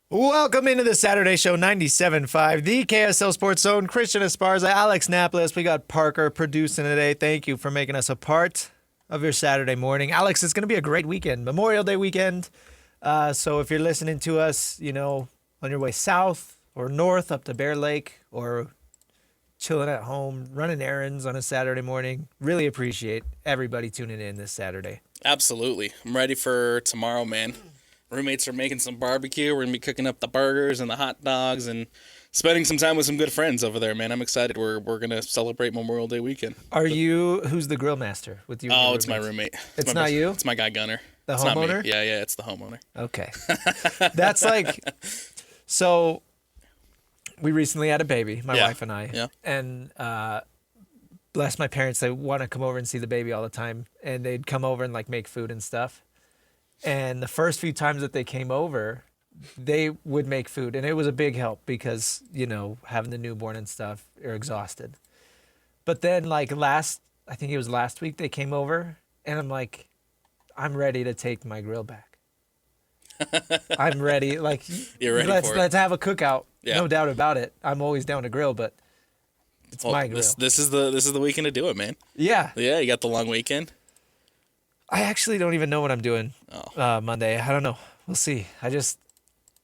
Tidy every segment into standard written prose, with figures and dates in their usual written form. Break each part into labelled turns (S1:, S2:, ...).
S1: Welcome into the Saturday Show 97.5, the KSL Sports Zone. Christian Esparza, Alex Napoles. We got Parker producing today. Thank you for making us a part of your Saturday morning. Alex, it's going to be a great weekend, Memorial Day weekend. So if you're listening to us, on your way south or north up to Bear Lake or chilling at home, running errands on a Saturday morning, really appreciate everybody tuning in this Saturday.
S2: Absolutely. I'm ready for tomorrow, man. Roommates are making some barbecue. We're going to be cooking up the burgers and the hot dogs and spending some time with some good friends over there, man. I'm excited. We're going to celebrate Memorial Day weekend.
S1: Who's the grill master with you?
S2: Oh, it's my roommate.
S1: It's not you?
S2: It's my guy Gunner.
S1: The
S2: it's
S1: homeowner?
S2: Not me. Yeah, it's the homeowner.
S1: Okay. That's so we recently had a baby, my wife and I.
S2: Yeah.
S1: And bless my parents, they want to come over and see the baby all the time. And they'd come over and make food and stuff. And the first few times that they came over, they would make food. And it was a big help because, having the newborn and stuff, you're exhausted. But then I think it was last week, they came over and I'm like, I'm ready to take my grill back. I'm ready.
S2: You're ready for it.
S1: Let's have a cookout.
S2: Yeah.
S1: No doubt about it. I'm always down to grill, but it's my grill.
S2: This is the weekend to do it, man.
S1: Yeah.
S2: Yeah, you got the long weekend.
S1: I actually don't even know what I'm doing Monday. I don't know. We'll see. I just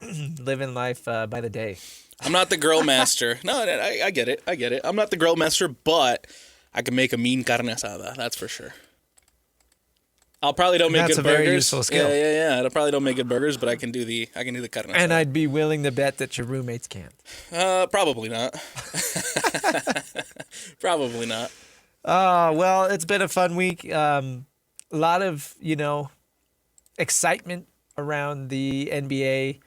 S1: living life by the day.
S2: I'm not the grill master. No, I get it. I'm not the grill master, but I can make a mean carne asada. That's for sure. I'll probably don't make good burgers.
S1: That's a very useful skill.
S2: Yeah. I probably don't make good burgers, but I can do the carne asada.
S1: And I'd be willing to bet that your roommates can't.
S2: Probably not. Probably not.
S1: Well, it's been a fun week. A lot of, excitement around the NBA.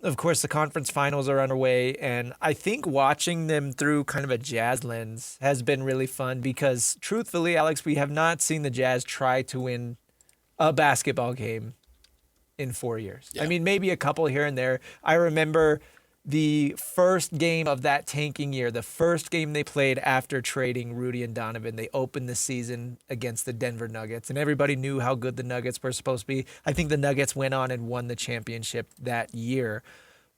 S1: Of course, the conference finals are underway, and I think watching them through kind of a Jazz lens has been really fun because, truthfully, Alex, we have not seen the Jazz try to win a basketball game in 4 years.
S2: Yeah.
S1: I mean, maybe a couple here and there. I remember the first game of that tanking year, the first game they played after trading Rudy and Donovan. They opened the season against the Denver Nuggets, and everybody knew how good the Nuggets were supposed to be. I think the Nuggets went on and won the championship that year,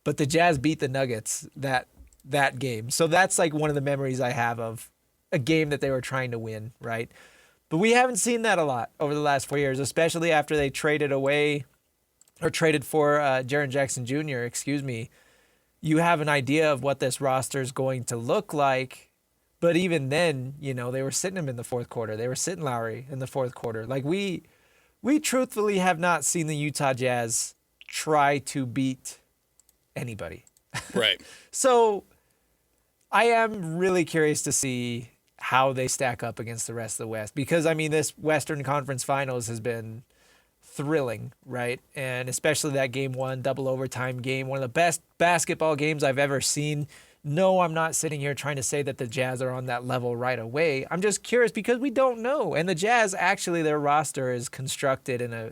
S1: but the Jazz beat the Nuggets that game. So that's one of the memories I have of a game that they were trying to win, right? But we haven't seen that a lot over the last 4 years, especially after they traded for Jaren Jackson Jr., You have an idea of what this roster is going to look like. But even then, they were sitting him in the fourth quarter. They were sitting Lowry in the fourth quarter. We truthfully have not seen the Utah Jazz try to beat anybody.
S2: Right.
S1: So I am really curious to see how they stack up against the rest of the West. Because, this Western Conference Finals has been thrilling, right? And especially that game one, double overtime game, one of the best basketball games I've ever seen. No, I'm not sitting here trying to say that the Jazz are on that level right away. I'm just curious because we don't know. And the Jazz, actually, their roster is constructed in a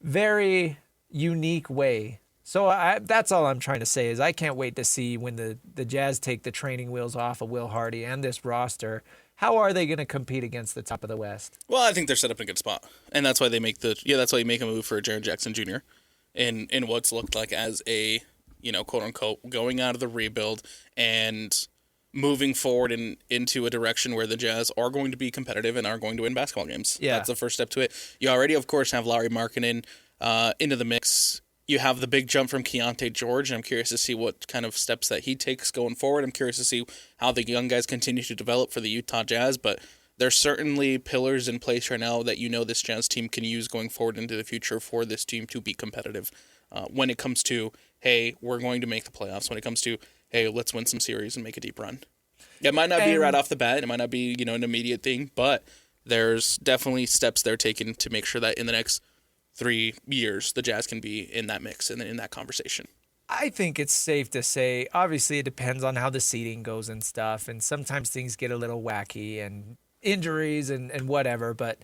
S1: very unique way. So that's all I'm trying to say is I can't wait to see when the Jazz take the training wheels off of Will Hardy and this roster. How are they going to compete against the top of the West?
S2: Well, I think they're set up in a good spot, and that's why they make that's why you make a move for Jaren Jackson Jr. in what's looked like as a quote unquote going out of the rebuild and moving forward into a direction where the Jazz are going to be competitive and are going to win basketball games.
S1: Yeah.
S2: That's the first step to it. You already, of course, have Lauri Markkanen into the mix. You have the big jump from Keontae George, and I'm curious to see what kind of steps that he takes going forward. I'm curious to see how the young guys continue to develop for the Utah Jazz, but there's certainly pillars in place right now that this Jazz team can use going forward into the future for this team to be competitive. When it comes to, hey, we're going to make the playoffs. When it comes to, hey, let's win some series and make a deep run. It might not be right off the bat. It might not be, an immediate thing, but there's definitely steps they're taking to make sure that in the next 3 years, the Jazz can be in that mix and in that conversation.
S1: I think it's safe to say, obviously it depends on how the seeding goes and stuff, and sometimes things get a little wacky and injuries and whatever, but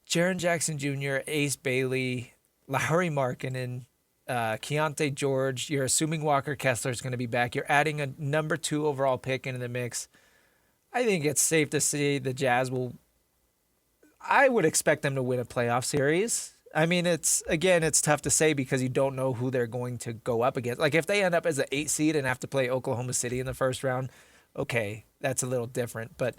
S1: Jaren Jackson Jr., Ace Bailey, Lauri Markkanen, Keontae George, you're assuming Walker Kessler is going to be back. You're adding a number 2 overall pick into the mix. I think it's safe to say the Jazz I would expect them to win a playoff series. I mean, it's tough to say because you don't know who they're going to go up against. Like if they end up as an 8 seed and have to play Oklahoma City in the first round, okay, that's a little different. But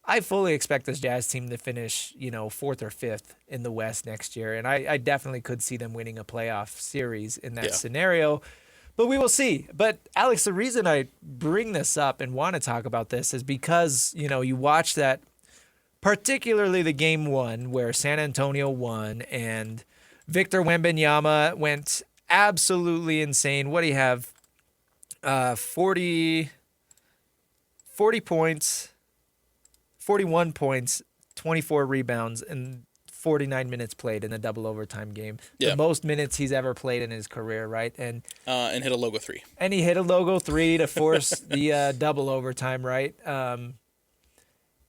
S1: I fully expect this Jazz team to finish, 4th or 5th in the West next year. And I definitely could see them winning a playoff series in that scenario. But we will see. But Alex, the reason I bring this up and want to talk about this is because, you watch that, particularly the game 1 where San Antonio won and Victor Wembanyama went absolutely insane. What do you have? 40 points, 41 points, 24 rebounds, and 49 minutes played in a double overtime game.
S2: Yeah.
S1: The most minutes he's ever played in his career, right? And
S2: hit a logo 3.
S1: And he hit a logo 3 to force the double overtime, right?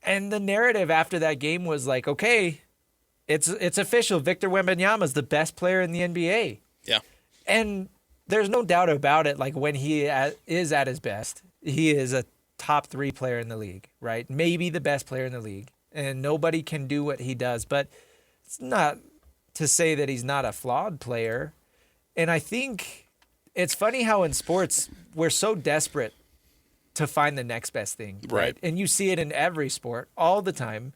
S1: And the narrative after that game was like, okay, it's official. Victor Wembanyama is the best player in the NBA.
S2: Yeah.
S1: And there's no doubt about it. Like when he is at his best, he is a top 3 player in the league, right? Maybe the best player in the league. And nobody can do what he does. But it's not to say that he's not a flawed player. And I think it's funny how in sports we're so desperate to find the next best thing.
S2: Right.
S1: And you see it in every sport all the time.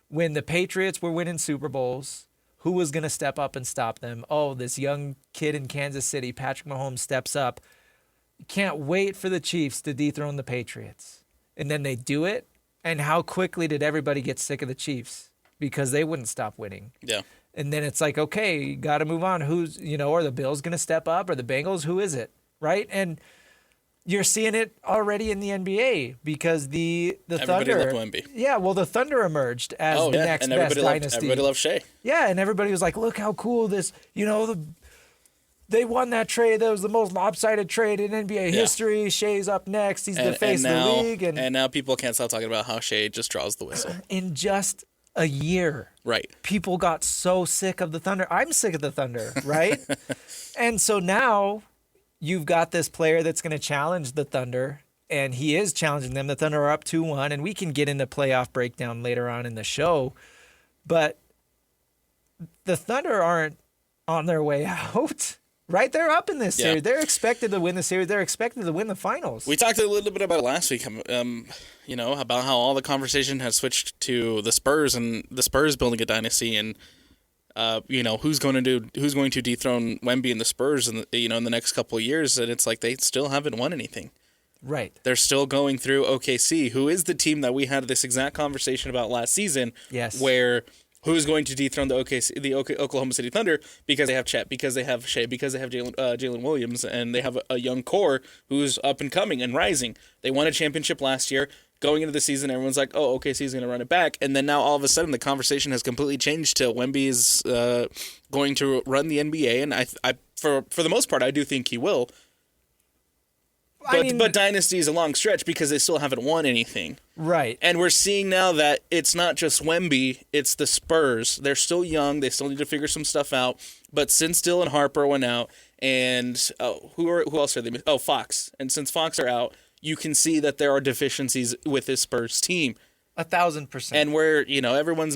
S1: When the Patriots were winning Super Bowls, who was going to step up and stop them? Oh, this young kid in Kansas City, Patrick Mahomes, steps up. Can't wait for the Chiefs to dethrone the Patriots. And then they do it. And how quickly did everybody get sick of the Chiefs? Because they wouldn't stop winning.
S2: Yeah.
S1: And then it's like, okay, you got to move on. Who's, are the Bills going to step up or the Bengals? Who is it? Right? And you're seeing it already in the NBA because the
S2: Everybody
S1: Thunder.
S2: loved Wemby.
S1: Yeah, well, the Thunder emerged as the next
S2: and
S1: best dynasty.
S2: Everybody loved Shea.
S1: Yeah, and everybody was like, look how cool this, they won that trade. That was the most lopsided trade in NBA history. Shea's up next. He's the face of the league.
S2: And now people can't stop talking about how Shea just draws the whistle.
S1: In just a year.
S2: Right.
S1: People got so sick of the Thunder. I'm sick of the Thunder, right? And so now you've got this player that's going to challenge the Thunder, and he is challenging them. The Thunder are up 2-1, and we can get into playoff breakdown later on in the show. But the Thunder aren't on their way out, right? They're up in this series. They're expected to win the series. They're expected to win the finals.
S2: We talked a little bit about it last week, about how all the conversation has switched to the Spurs and the Spurs building a dynasty and who's going to dethrone Wemby and the Spurs in the next couple of years, and it's like they still haven't won anything.
S1: Right.
S2: They're still going through OKC, who is the team that we had this exact conversation about last season.
S1: Yes.
S2: Where who's going to dethrone the Oklahoma City Thunder because they have Chet, because they have Shea, because they have Jalen Williams, and they have a young core who's up and coming and rising. They won a championship last year. Going into the season, everyone's like, "Oh, OKC is going to run it back," and then now all of a sudden the conversation has completely changed to Wemby is going to run the NBA, and I for the most part I do think he will. But dynasty is a long stretch because they still haven't won anything.
S1: Right.
S2: And we're seeing now that it's not just Wemby, it's the Spurs. They're still young. They still need to figure some stuff out. But since Dylan Harper went out, and who else are they? Oh, Fox. And since Fox are out, you can see that there are deficiencies with this Spurs team.
S1: 1,000%.
S2: And where, everyone's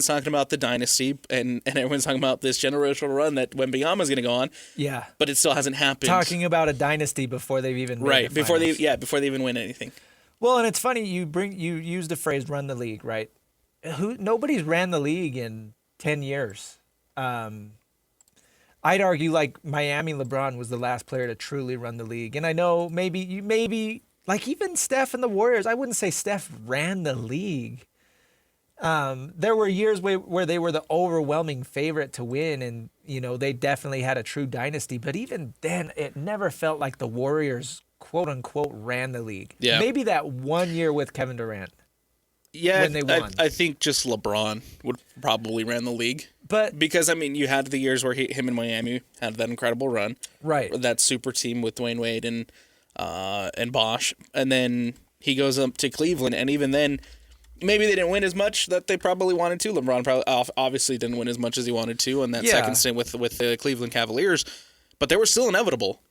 S2: talking about the dynasty and everyone's talking about this generational run that Wembanyama's going to go on.
S1: Yeah.
S2: But it still hasn't happened.
S1: Talking about a dynasty before they've even made the
S2: before
S1: finals.
S2: before they even win anything.
S1: Well, and it's funny you use the phrase "run the league," right? Nobody's ran the league in 10 years. I'd argue like Miami LeBron was the last player to truly run the league, and I know maybe like even Steph and the Warriors. I wouldn't say Steph ran the league. There were years where they were the overwhelming favorite to win, and they definitely had a true dynasty. But even then, it never felt like the Warriors, quote unquote, ran the league.
S2: Yeah.
S1: Maybe that 1 year with Kevin Durant.
S2: Yeah,
S1: when they won.
S2: I think just LeBron would probably ran the league.
S1: But
S2: because you had the years where him and Miami had that incredible run,
S1: right?
S2: That super team with Dwayne Wade and Bosh, and then he goes up to Cleveland, and even then, maybe they didn't win as much that they probably wanted to. LeBron probably obviously didn't win as much as he wanted to on that second stint with the Cleveland Cavaliers, but they were still inevitable,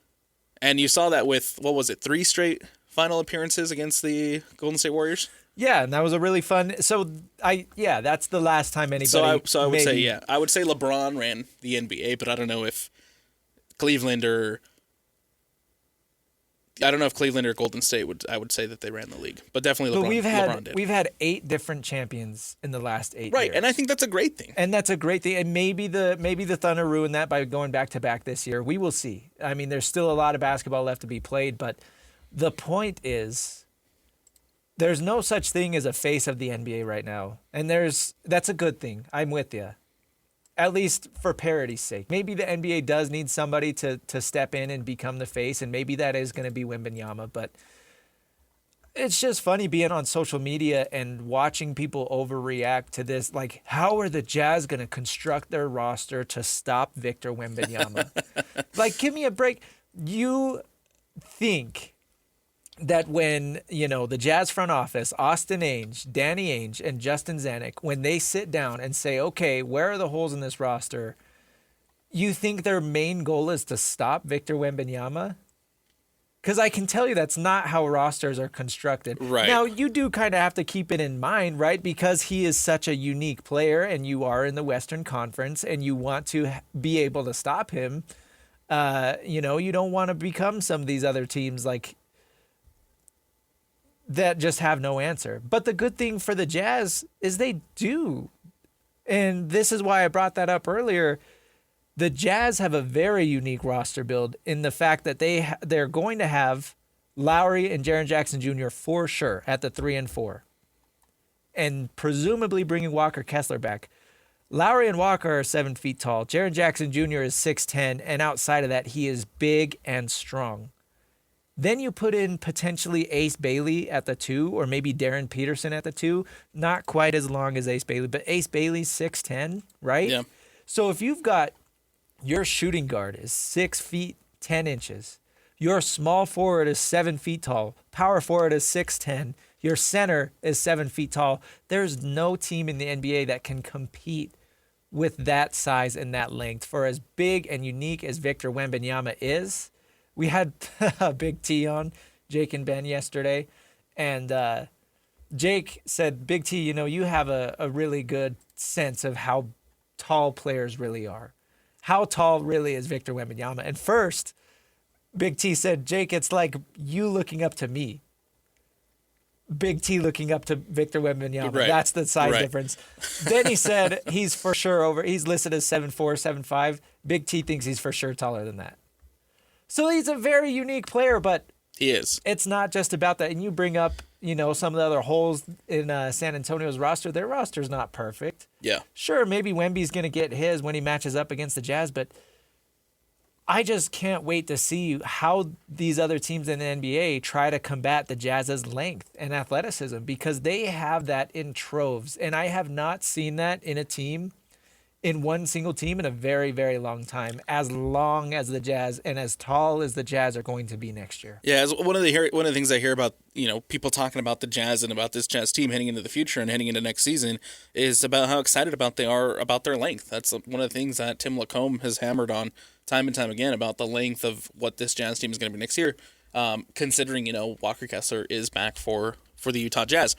S2: and you saw that with 3 straight final appearances against the Golden State Warriors.
S1: Yeah, and that was a really fun. So that's the last time anybody.
S2: So I would say I would say LeBron ran the NBA, but I don't know if Cleveland or Golden State I would say that they ran the league, but definitely LeBron. LeBron did.
S1: We've had 8 different champions in the last 8
S2: right,
S1: years.
S2: and I think that's a great thing.
S1: And that's a great thing. And maybe the Thunder ruined that by going back to back this year. We will see. I mean, there's still a lot of basketball left to be played, but the point is, there's no such thing as a face of the NBA right now. And that's a good thing. I'm with you. At least for parity's sake. Maybe the NBA does need somebody to step in and become the face, and maybe that is going to be Wembanyama. But it's just funny being on social media and watching people overreact to this. Like, how are the Jazz going to construct their roster to stop Victor Wembanyama? Like, give me a break. You think that when, the Jazz front office, Austin Ainge, Danny Ainge, and Justin Zanuck, when they sit down and say, okay, where are the holes in this roster? You think their main goal is to stop Victor Wembanyama? Because I can tell you that's not how rosters are constructed.
S2: Right.
S1: Now, you do kind of have to keep it in mind, right? Because he is such a unique player and you are in the Western Conference and you want to be able to stop him. You don't want to become some of these other teams like that just have no answer. But the good thing for the Jazz is they do. And this is why I brought that up earlier. The Jazz have a very unique roster build in the fact that they're going to have Lowry and Jaren Jackson Jr. for sure at the 3 and 4. And presumably bringing Walker Kessler back. Lowry and Walker are 7 feet tall. Jaren Jackson Jr. is 6'10", and outside of that, he is big and strong. Then you put in potentially Ace Bailey at the 2, or maybe Darren Peterson at the 2. Not quite as long as Ace Bailey, but Ace Bailey's 6'10", right?
S2: Yeah.
S1: So if you've got your shooting guard is 6 feet 10 inches, your small forward is 7 feet tall, power forward is 6'10", your center is 7 feet tall, there's no team in the NBA that can compete with that size and that length. For as big and unique as Victor Wembanyama is, we had Big T on, Jake and Ben, yesterday, and Jake said, Big T, you have a really good sense of how tall players really are. How tall really is Victor Wembanyama? And first, Big T said, Jake, it's like you looking up to me. Big T looking up to Victor Wembanyama.
S2: Right.
S1: That's the size
S2: Right.
S1: difference. Then he said he's for sure he's listed as 7'4", 7'5". Big T thinks he's for sure taller than that. So he's a very unique player, but
S2: He is.
S1: it's not just about that. And you bring up, some of the other holes in San Antonio's roster. Their roster's not perfect.
S2: Yeah.
S1: Sure, maybe Wemby's going to get his when he matches up against the Jazz, but I just can't wait to see how these other teams in the NBA try to combat the Jazz's length and athleticism, because they have that in troves. And I have not seen that in one single team in a very, very long time, as long as the Jazz and as tall as the Jazz are going to be next year.
S2: Yeah, as one of the things I hear about, people talking about the Jazz and about this Jazz team heading into the future and heading into next season is about how excited they are about their length. That's one of the things that Tim Lacombe has hammered on time and time again about the length of what this Jazz team is going to be next year, considering, Walker Kessler is back for the Utah Jazz.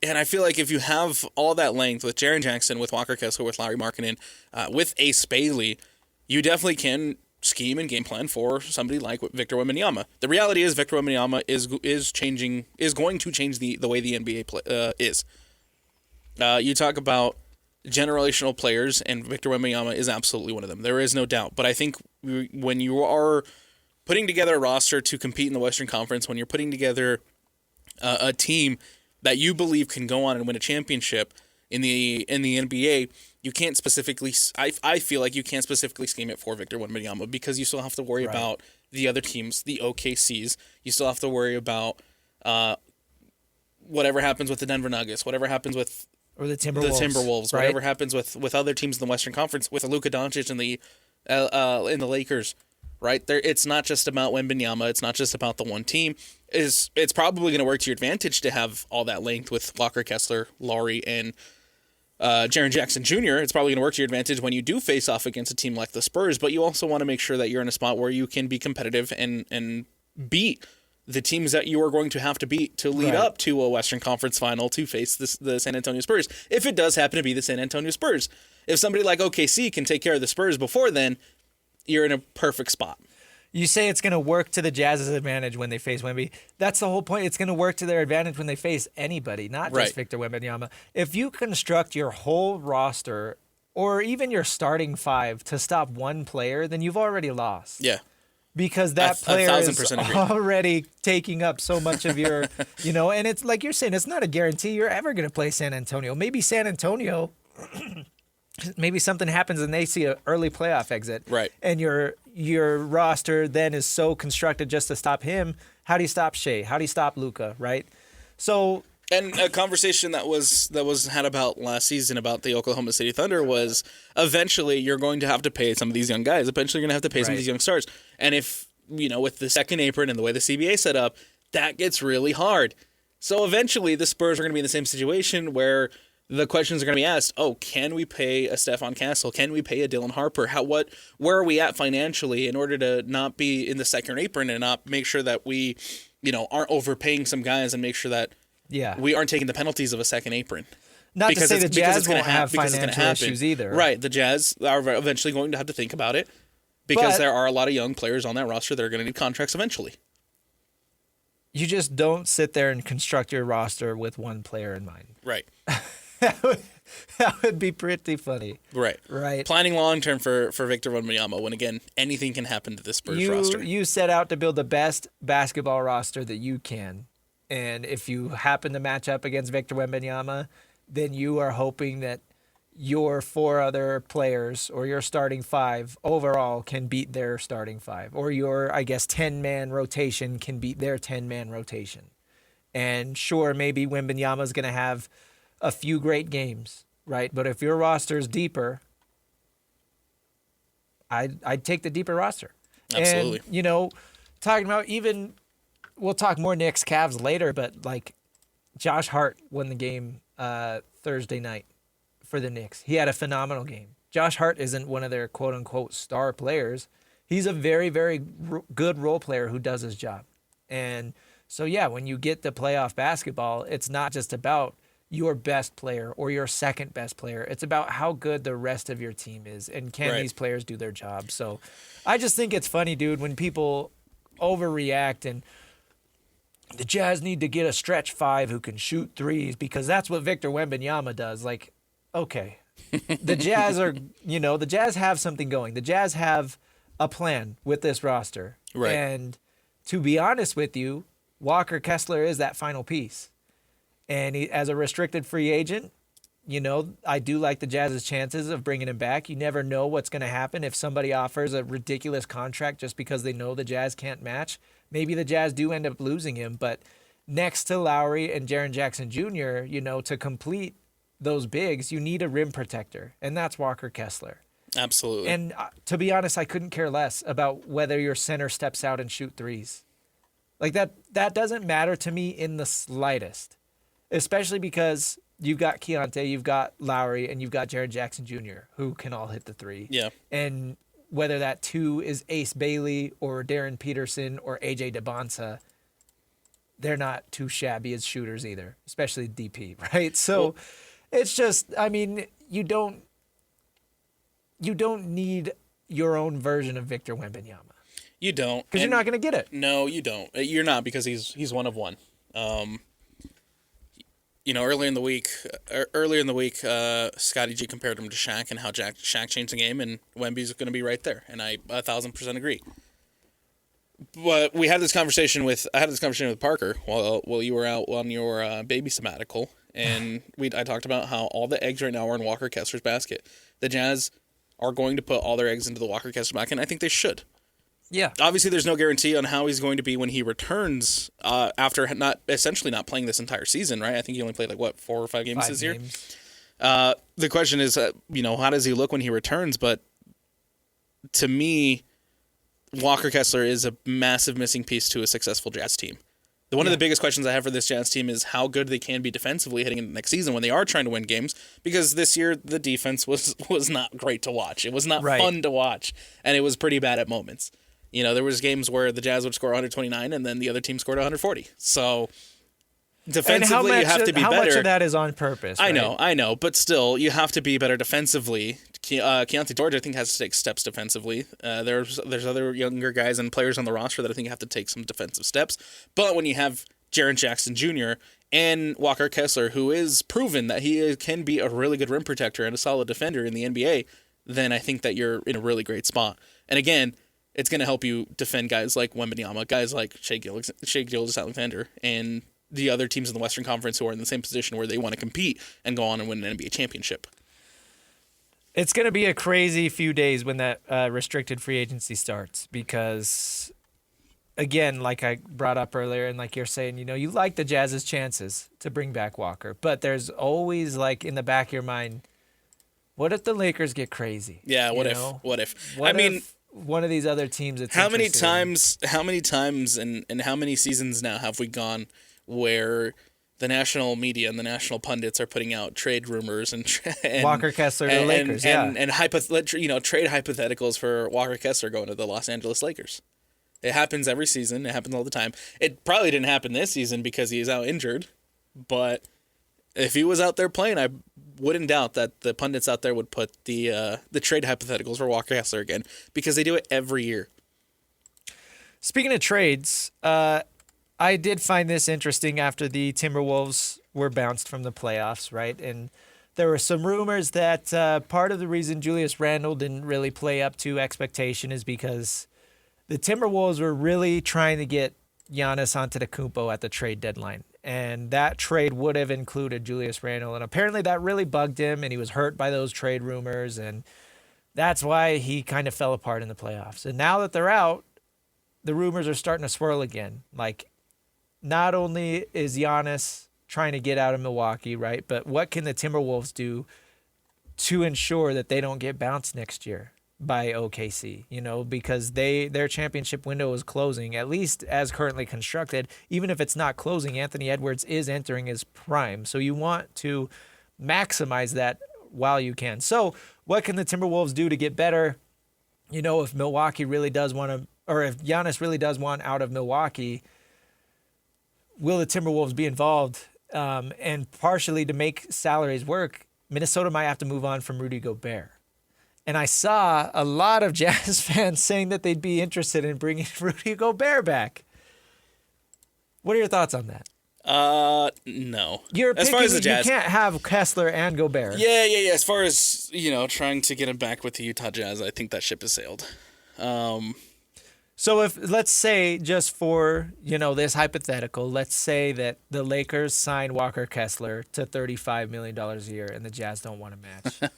S2: And I feel like if you have all that length with Jaren Jackson, with Walker Kessler, with Lauri Markkanen, with Ace Bailey, you definitely can scheme and game plan for somebody like Victor Wembanyama. The reality is Victor Wembanyama is going to change the way the NBA is. You talk about generational players, and Victor Wembanyama is absolutely one of them. There is no doubt. But I think when you are putting together a roster to compete in the Western Conference, when you're putting together a team that you believe can go on and win a championship in the NBA, you can't specifically. I feel like you can't specifically scheme it for Victor Wembanyama, because you still have to worry about the other teams, the OKCs. You still have to worry about whatever happens with the Denver Nuggets, whatever happens with
S1: the Timberwolves, right?
S2: Whatever happens with other teams in the Western Conference, with Luka Doncic and the Lakers. Right there, it's not just about Wembanyama. It's not just about the one team. It's probably going to work to your advantage to have all that length with Walker Kessler, Lowry, and Jaren Jackson Jr. It's probably going to work to your advantage when you do face off against a team like the Spurs. But you also want to make sure that you're in a spot where you can be competitive and beat the teams that you are going to have to beat to lead up to a Western Conference final to face the San Antonio Spurs. If it does happen to be the San Antonio Spurs. If somebody like OKC can take care of the Spurs before then, you're in a perfect spot.
S1: You say it's going to work to the Jazz's advantage when they face Wemby. That's the whole point. It's going to work to their advantage when they face anybody, not just Victor Wembanyama. If you construct your whole roster or even your starting five to stop one player, then you've already lost.
S2: Yeah.
S1: Because that player is already taking up so much of your, and it's like you're saying, it's not a guarantee you're ever going to play San Antonio. Maybe San Antonio, maybe something happens and they see an early playoff exit.
S2: Right.
S1: And your roster then is so constructed just to stop him. How do you stop Shea? How do you stop Luka? Right. So.
S2: And a conversation that was had about last season about the Oklahoma City Thunder was eventually you're going to have to pay some of these young guys. Eventually you're going to have to pay some of these young stars. And if, with the second apron and the way the CBA set up, that gets really hard. So eventually the Spurs are going to be in the same situation where the questions are going to be asked, can we pay a Stephon Castle? Can we pay a Dylan Harper? Where are we at financially in order to not be in the second apron and not make sure that we, aren't overpaying some guys and make sure that we aren't taking the penalties of a second apron.
S1: Not to say the Jazz won't have financial issues either.
S2: Right. The Jazz are eventually going to have to think about it because there are a lot of young players on that roster that are going to need contracts eventually.
S1: You just don't sit there and construct your roster with one player in mind.
S2: Right.
S1: That would be pretty funny.
S2: Right. Planning long-term for Victor Wembanyama when, again, anything can happen to this Spurs roster.
S1: You set out to build the best basketball roster that you can. And if you happen to match up against Victor Wembanyama, then you are hoping that your four other players or your starting five overall can beat their starting five. Or your, 10-man rotation can beat their 10-man rotation. And sure, maybe Wembanyama's going to have a few great games, right? But if your roster is deeper, I'd take the deeper roster.
S2: Absolutely.
S1: And, talking about even... We'll talk more Knicks Cavs later, but Josh Hart won the game Thursday night for the Knicks. He had a phenomenal game. Josh Hart isn't one of their quote unquote star players. He's a very, very good role player who does his job. And so, when you get to playoff basketball, it's not just about your best player or your second best player. It's about how good the rest of your team is and can these players do their job. So I just think it's funny, dude, when people overreact and the Jazz need to get a stretch five who can shoot threes because that's what Victor Wembanyama does. Okay. The Jazz are, the Jazz have something going. The Jazz have a plan with this roster.
S2: Right.
S1: And to be honest with you, Walker Kessler is that final piece. And as a restricted free agent, I do like the Jazz's chances of bringing him back. You never know what's going to happen if somebody offers a ridiculous contract just because they know the Jazz can't match. Maybe the Jazz do end up losing him, but next to Lowry and Jaren Jackson Jr., to complete those bigs, you need a rim protector, and that's Walker Kessler.
S2: Absolutely.
S1: And to be honest, I couldn't care less about whether your center steps out and shoot threes. That doesn't matter to me in the slightest, especially because you've got Keontae, you've got Lowry, and you've got Jaren Jackson Jr., who can all hit the three.
S2: Yeah.
S1: And whether that two is Ace Bailey or Darren Peterson or AJ DeBonsa, they're not too shabby as shooters either, especially DP, right? So it's just, you don't need your own version of Victor Wembanyama.
S2: You don't.
S1: Because you're not going to get it.
S2: No, you don't. You're not because he's one of one. Earlier in the week, Scotty G compared him to Shaq and how Shaq changed the game, and Wemby's going to be right there, and I 1,000% agree. But I had this conversation with Parker while you were out on your baby sabbatical, and I talked about how all the eggs right now are in Walker Kessler's basket. The Jazz are going to put all their eggs into the Walker Kessler basket, and I think they should.
S1: Yeah.
S2: Obviously, there's no guarantee on how he's going to be when he returns after essentially not playing this entire season, right? I think he only played 4 or 5 games this year. The question is, how does he look when he returns? But to me, Walker Kessler is a massive missing piece to a successful Jazz team. One of the biggest questions I have for this Jazz team is how good they can be defensively heading into next season when they are trying to win games, because this year the defense was not great to watch. It was not fun to watch, and it was pretty bad at moments. There was games where the Jazz would score 129 and then the other team scored 140. So defensively, you have to be better.
S1: How much of that is on purpose?
S2: I know, but still, you have to be better defensively. Keontae George, I think, has to take steps defensively. There's other younger guys and players on the roster that I think have to take some defensive steps. But when you have Jaren Jackson Jr. and Walker Kessler, who is proven that he can be a really good rim protector and a solid defender in the NBA, then I think that you're in a really great spot. And again, it's going to help you defend guys like Wemby, guys like Shai Gilgeous-Alexander, and the other teams in the Western Conference who are in the same position where they want to compete and go on and win an NBA championship.
S1: It's going to be a crazy few days when that restricted free agency starts because, again, like I brought up earlier and like you're saying, you like the Jazz's chances to bring back Walker, but there's always like in the back of your mind, what if the Lakers get crazy?
S2: Yeah, what if?
S1: What if one of these other teams
S2: how many times and how many seasons now have we gone where the national media and the national pundits are putting out trade rumors and
S1: Walker Kessler to the Lakers,
S2: and trade hypotheticals for Walker Kessler going to the Los Angeles Lakers. It happens every season. It happens all the time. It probably didn't happen this season because he is out injured, but if he was out there playing, I wouldn't doubt that the pundits out there would put the trade hypotheticals for Walker Kessler again because they do it every year.
S1: Speaking of trades, I did find this interesting after the Timberwolves were bounced from the playoffs, right? And there were some rumors that part of the reason Julius Randle didn't really play up to expectation is because the Timberwolves were really trying to get Giannis Antetokounmpo at the trade deadline. And that trade would have included Julius Randle. And apparently that really bugged him, and he was hurt by those trade rumors. And that's why he kind of fell apart in the playoffs. And now that they're out, the rumors are starting to swirl again. Like, not only is Giannis trying to get out of Milwaukee, right, but what can the Timberwolves do to ensure that they don't get bounced next year by OKC, because their championship window is closing, at least as currently constructed. Even if it's not closing, Anthony Edwards is entering his prime. So you want to maximize that while you can. So what can the Timberwolves do to get better? If Milwaukee really does want to, or if Giannis really does want out of Milwaukee, will the Timberwolves be involved? And partially to make salaries work, Minnesota might have to move on from Rudy Gobert. And I saw a lot of Jazz fans saying that they'd be interested in bringing Rudy Gobert back. What are your thoughts on that?
S2: No.
S1: You're
S2: as far as the Jazz,
S1: you can't have Kessler and Gobert.
S2: Yeah. As far as, trying to get him back with the Utah Jazz, I think that ship has sailed.
S1: So if, let's say, just for, this hypothetical, let's say that the Lakers sign Walker Kessler to $35 million a year and the Jazz don't want to match.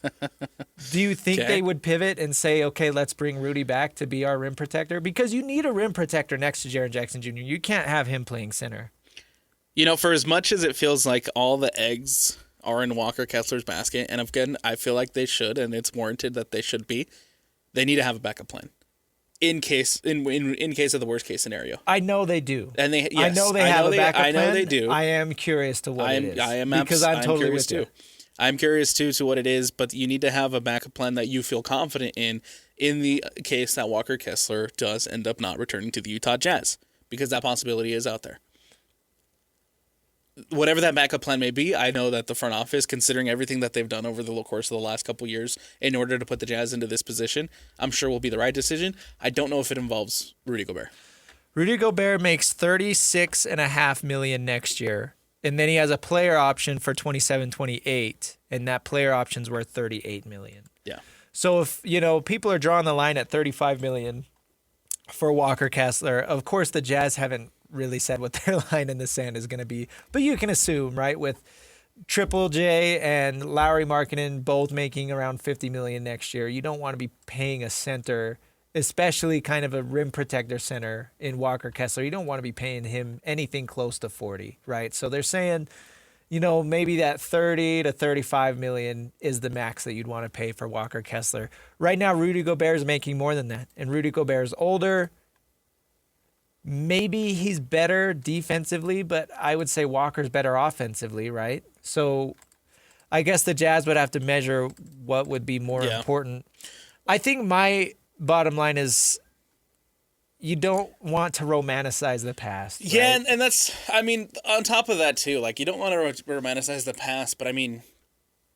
S1: Do you think they would pivot and say, okay, let's bring Rudy back to be our rim protector? Because you need a rim protector next to Jaren Jackson Jr. You can't have him playing center.
S2: For as much as it feels like all the eggs are in Walker Kessler's basket, and again, I feel like they should, and it's warranted that they should be, they need to have a backup plan. In case of the worst case scenario,
S1: I know they do,
S2: and
S1: I know they have a backup plan.
S2: I know they do.
S1: I am curious to what it is.
S2: I'm
S1: totally
S2: curious
S1: with
S2: too.
S1: you.
S2: I'm curious too to what it is, but you need to have a backup plan that you feel confident in the case that Walker Kessler does end up not returning to the Utah Jazz, because that possibility is out there. Whatever that backup plan may be, I know that the front office, considering everything that they've done over the course of the last couple of years in order to put the Jazz into this position, I'm sure will be the right decision. I don't know if it involves Rudy Gobert.
S1: Rudy Gobert makes $36.5 million next year, and then he has a player option for 27-28, and that player option's worth $38 million.
S2: Yeah.
S1: So if people are drawing the line at $35 million for Walker Kessler, of course the Jazz haven't really said what their line in the sand is going to be. But you can assume, right, with Triple J and Lauri Markkanen both making around $50 million next year, you don't want to be paying a center, especially kind of a rim protector center in Walker Kessler. You don't want to be paying him anything close to 40, right? So they're saying, maybe that 30 to 35 million is the max that you'd want to pay for Walker Kessler. Right now, Rudy Gobert is making more than that, and Rudy Gobert is older. Maybe he's better defensively, but I would say Walker's better offensively, right? So I guess the Jazz would have to measure what would be more important. I think my bottom line is you don't want to romanticize the past. Right?
S2: Yeah, and that's, I mean, on top of that too, like you don't want to romanticize the past, but I mean,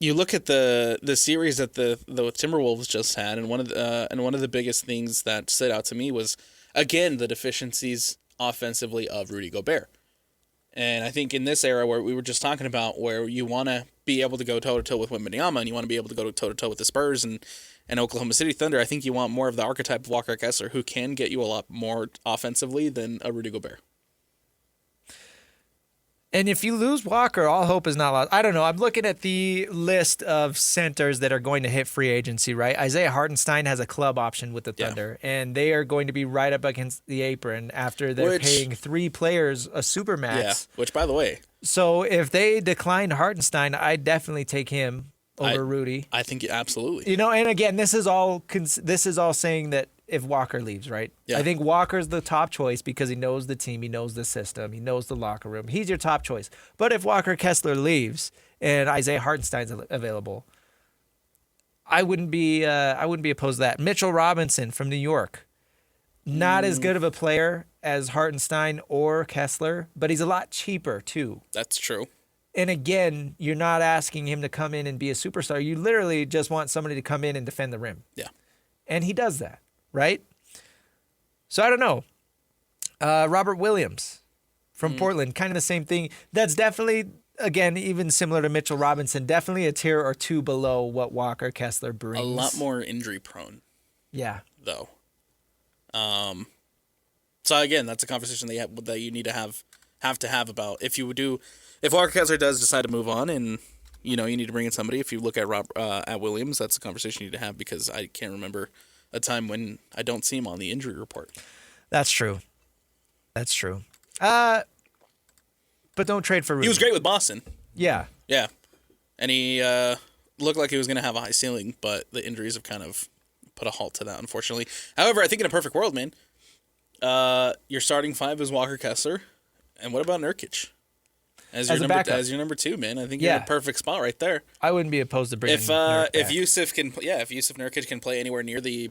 S2: you look at the series that the Timberwolves just had, and one of the biggest things that stood out to me was again the deficiencies offensively of Rudy Gobert. And I think in this era where we were just talking about, where you want to be able to go toe to toe with Wembanyama, and you want to be able to go toe to toe with the Spurs and Oklahoma City Thunder, I think you want more of the archetype of Walker Kessler, who can get you a lot more offensively than a Rudy Gobert.
S1: And if you lose Walker, all hope is not lost. I don't know. I'm looking at the list of centers that are going to hit free agency, right? Isaiah Hartenstein has a club option with the Thunder, and they are going to be right up against the apron after they're paying 3 players a supermax.
S2: Yeah, which, by the way.
S1: So if they decline Hartenstein, I'd definitely take him over Rudy.
S2: I think absolutely.
S1: You know, and again, this is all saying that if Walker leaves, right?
S2: Yeah.
S1: I think Walker's the top choice because he knows the team, he knows the system, he knows the locker room. He's your top choice. But if Walker Kessler leaves and Isaiah Hartenstein's available, I wouldn't be opposed to that. Mitchell Robinson from New York, not as good of a player as Hartenstein or Kessler, but he's a lot cheaper too.
S2: That's true.
S1: And again, you're not asking him to come in and be a superstar. You literally just want somebody to come in and defend the rim.
S2: Yeah.
S1: And he does that, right? So I don't know. Robert Williams from Portland, kind of the same thing. That's definitely, again, even similar to Mitchell Robinson, definitely a tier or 2 below what Walker Kessler brings.
S2: A lot more injury prone.
S1: Yeah.
S2: Though. So again, that's a conversation that you need to have about if Walker Kessler does decide to move on, and you need to bring in somebody. If you look at Williams, that's a conversation you need to have, because I can't remember a time when I don't see him on the injury report.
S1: That's true. But don't trade for Rudy.
S2: He was great with Boston.
S1: Yeah.
S2: Yeah. And he looked like he was going to have a high ceiling, but the injuries have kind of put a halt to that, unfortunately. However, I think in a perfect world, man, your starting 5 is Walker Kessler. And what about Nurkic? As your number 2, man. I think you're in a perfect spot right there.
S1: I wouldn't be opposed to bringing Nurkic
S2: if
S1: back.
S2: Yusuf Nurkic can play anywhere near the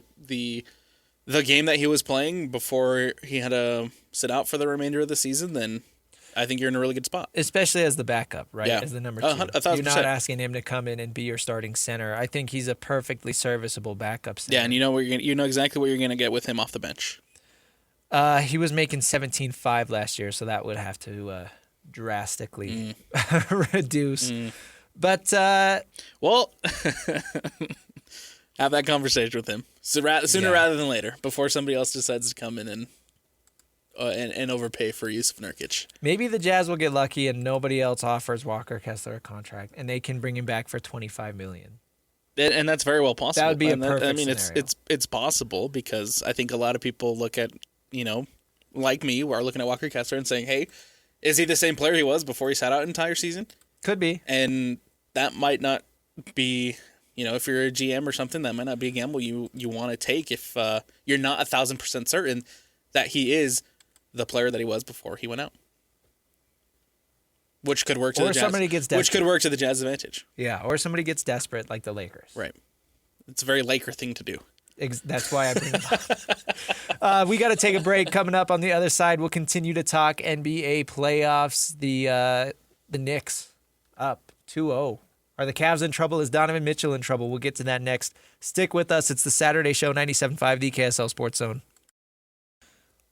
S2: game that he was playing before he had to sit out for the remainder of the season, then I think you're in a really good spot.
S1: Especially as the backup, right?
S2: Yeah.
S1: As the number 2.
S2: 1,000%.
S1: You're not asking him to come in and be your starting center. I think he's a perfectly serviceable backup center.
S2: Yeah, and you know exactly what you're going to get with him off the bench.
S1: He was making 17.5 last year, so that would have to drastically reduce. But
S2: well, have that conversation with him sooner rather than later, before somebody else decides to come in and overpay for Yusuf Nurkic.
S1: Maybe the Jazz will get lucky and nobody else offers Walker Kessler a contract, and they can bring him back for $25 million.
S2: And that's very well possible.
S1: That would be a perfect
S2: scenario. It's possible, because I think a lot of people look at, like me, who are looking at Walker Kessler and saying, hey, is he the same player he was before he sat out an entire season?
S1: Could be.
S2: And that might not be, if you're a GM or something, that might not be a gamble you want to take if you're not 1,000% certain that he is the player that he was before he went out. Which could work to the Jazz. Or somebody gets desperate. Which could work to the Jazz advantage.
S1: Yeah, or somebody gets desperate like the Lakers.
S2: Right. It's a very Laker thing to do.
S1: That's why I bring it up. We got to take a break. Coming up on the other side, we'll continue to talk NBA playoffs. The Knicks up 2-0. Are the Cavs in trouble? Is Donovan Mitchell in trouble? We'll get to that next. Stick with us. It's the Saturday Show, 97.5, the KSL Sports Zone.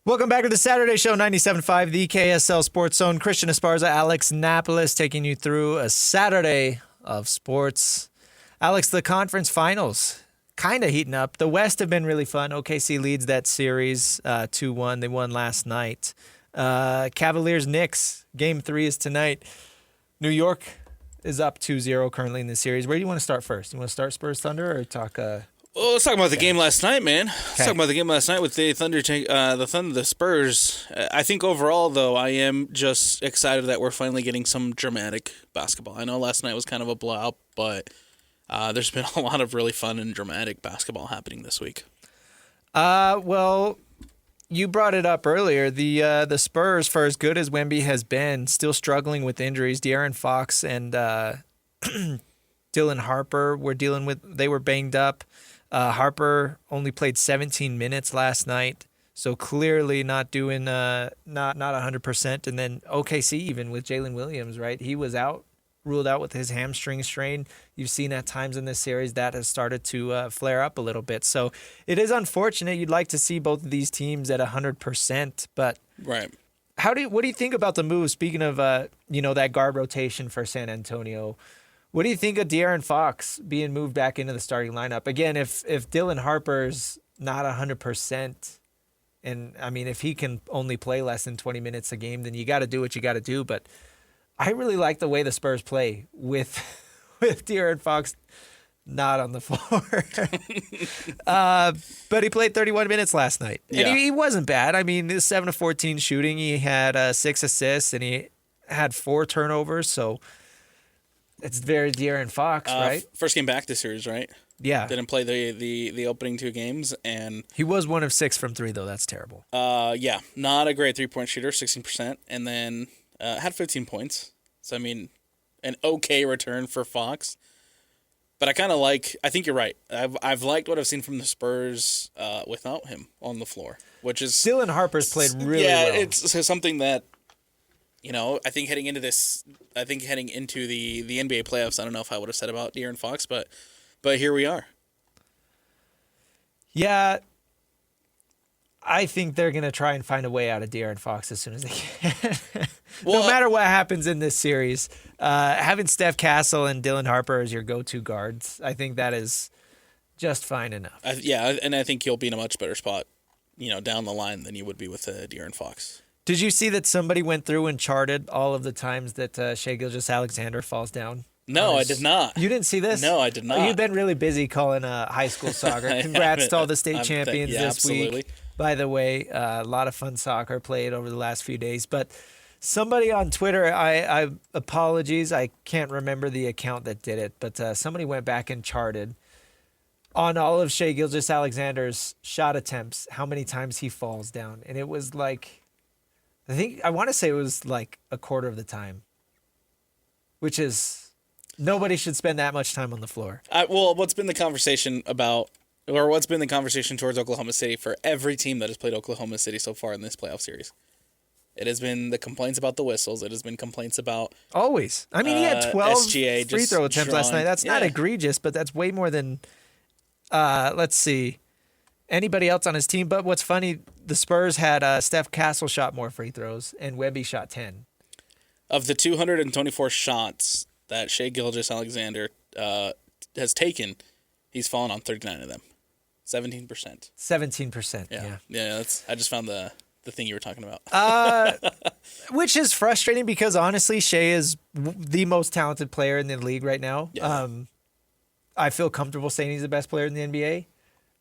S1: Welcome back to the Saturday Show, 97.5, the KSL Sports Zone. Christian Esparza, Alex Napoles, taking you through a Saturday of sports. Alex, the conference finals kind of heating up. The West have been really fun. OKC leads that series 2-1. They won last night. Cavaliers-Knicks, Game 3 is tonight. New York is up 2-0 currently in the series. Where do you want to start first? You want to start Spurs-Thunder or talk...
S2: Well, let's talk about the game last night, man. Let's talk about the game last night with the the Spurs. I think overall, though, I am just excited that we're finally getting some dramatic basketball. I know last night was kind of a blowout, but there's been a lot of really fun and dramatic basketball happening this week.
S1: Well, you brought it up earlier. The Spurs, for as good as Wemby has been, still struggling with injuries. De'Aaron Fox and Dylan Harper they were banged up. Harper only played 17 minutes last night. So clearly not doing not 100%. And then OKC even with Jalen Williams, right? He was ruled out with his hamstring strain. You've seen at times in this series that has started to flare up a little bit. So it is unfortunate. You'd like to see both of these teams at 100%, but
S2: right.
S1: What do you think about the move? Speaking of that guard rotation for San Antonio, what do you think of De'Aaron Fox being moved back into the starting lineup again? If Dylan Harper's not 100%, and I mean if he can only play less than 20 minutes a game, then you got to do what you got to do. But I really like the way the Spurs play with De'Aaron Fox not on the floor. But he played 31 minutes last night. And he wasn't bad. I mean, 7 of 14 shooting. He had 6 assists, and he had 4 turnovers. So it's very De'Aaron Fox, right?
S2: First game back this series, right?
S1: Yeah.
S2: Didn't play the opening 2 games. And
S1: he was 1 of 6 from 3, though. That's terrible.
S2: Yeah. Not a great 3-point shooter, 16%. And then had 15 points. So, I mean, an okay return for Fox. But I think you're right. I've liked what I've seen from the Spurs without him on the floor, which is
S1: Dylan Harper's played really well.
S2: Yeah, it's something that, I think heading into the NBA playoffs, I don't know if I would have said about De'Aaron Fox, but here we are.
S1: Yeah, I think they're going to try and find a way out of De'Aaron Fox as soon as they can. Well, no matter what happens in this series, having Steph Castle and Dylan Harper as your go-to guards, I think that is just fine enough.
S2: And I think you'll be in a much better spot, down the line than you would be with De'Aaron Fox.
S1: Did you see that somebody went through and charted all of the times that Shai Gilgeous-Alexander falls down?
S2: No, I did not.
S1: You didn't see this?
S2: No, I did not.
S1: Oh, you've been really busy calling high school soccer. Congrats to all the state champions this
S2: absolutely.
S1: week. By the way, a lot of fun soccer played over the last few days. But somebody on Twitter, I apologies, I can't remember the account that did it, but somebody went back and charted on all of Shai Gilgeous-Alexander's shot attempts, how many times he falls down. And it was like, I want to say it was like a quarter of the time, which is, nobody should spend that much time on the floor.
S2: What's been the conversation towards Oklahoma City for every team that has played Oklahoma City so far in this playoff series? It has been the complaints about the whistles. It has been complaints about...
S1: Always. I mean, he had 12
S2: SGA
S1: free throw attempts last night. That's not egregious, but that's way more than, let's see, anybody else on his team. But what's funny, the Spurs had Steph Castle shot more free throws, and Wemby shot 10.
S2: Of the 224 shots that Shai Gilgeous-Alexander has taken, he's fallen on 39 of them. 17%.
S1: 17%, yeah.
S2: Yeah, I just found the thing you were talking about.
S1: Which is frustrating because, honestly, Shai is the most talented player in the league right now.
S2: Yeah.
S1: I feel comfortable saying he's the best player in the NBA.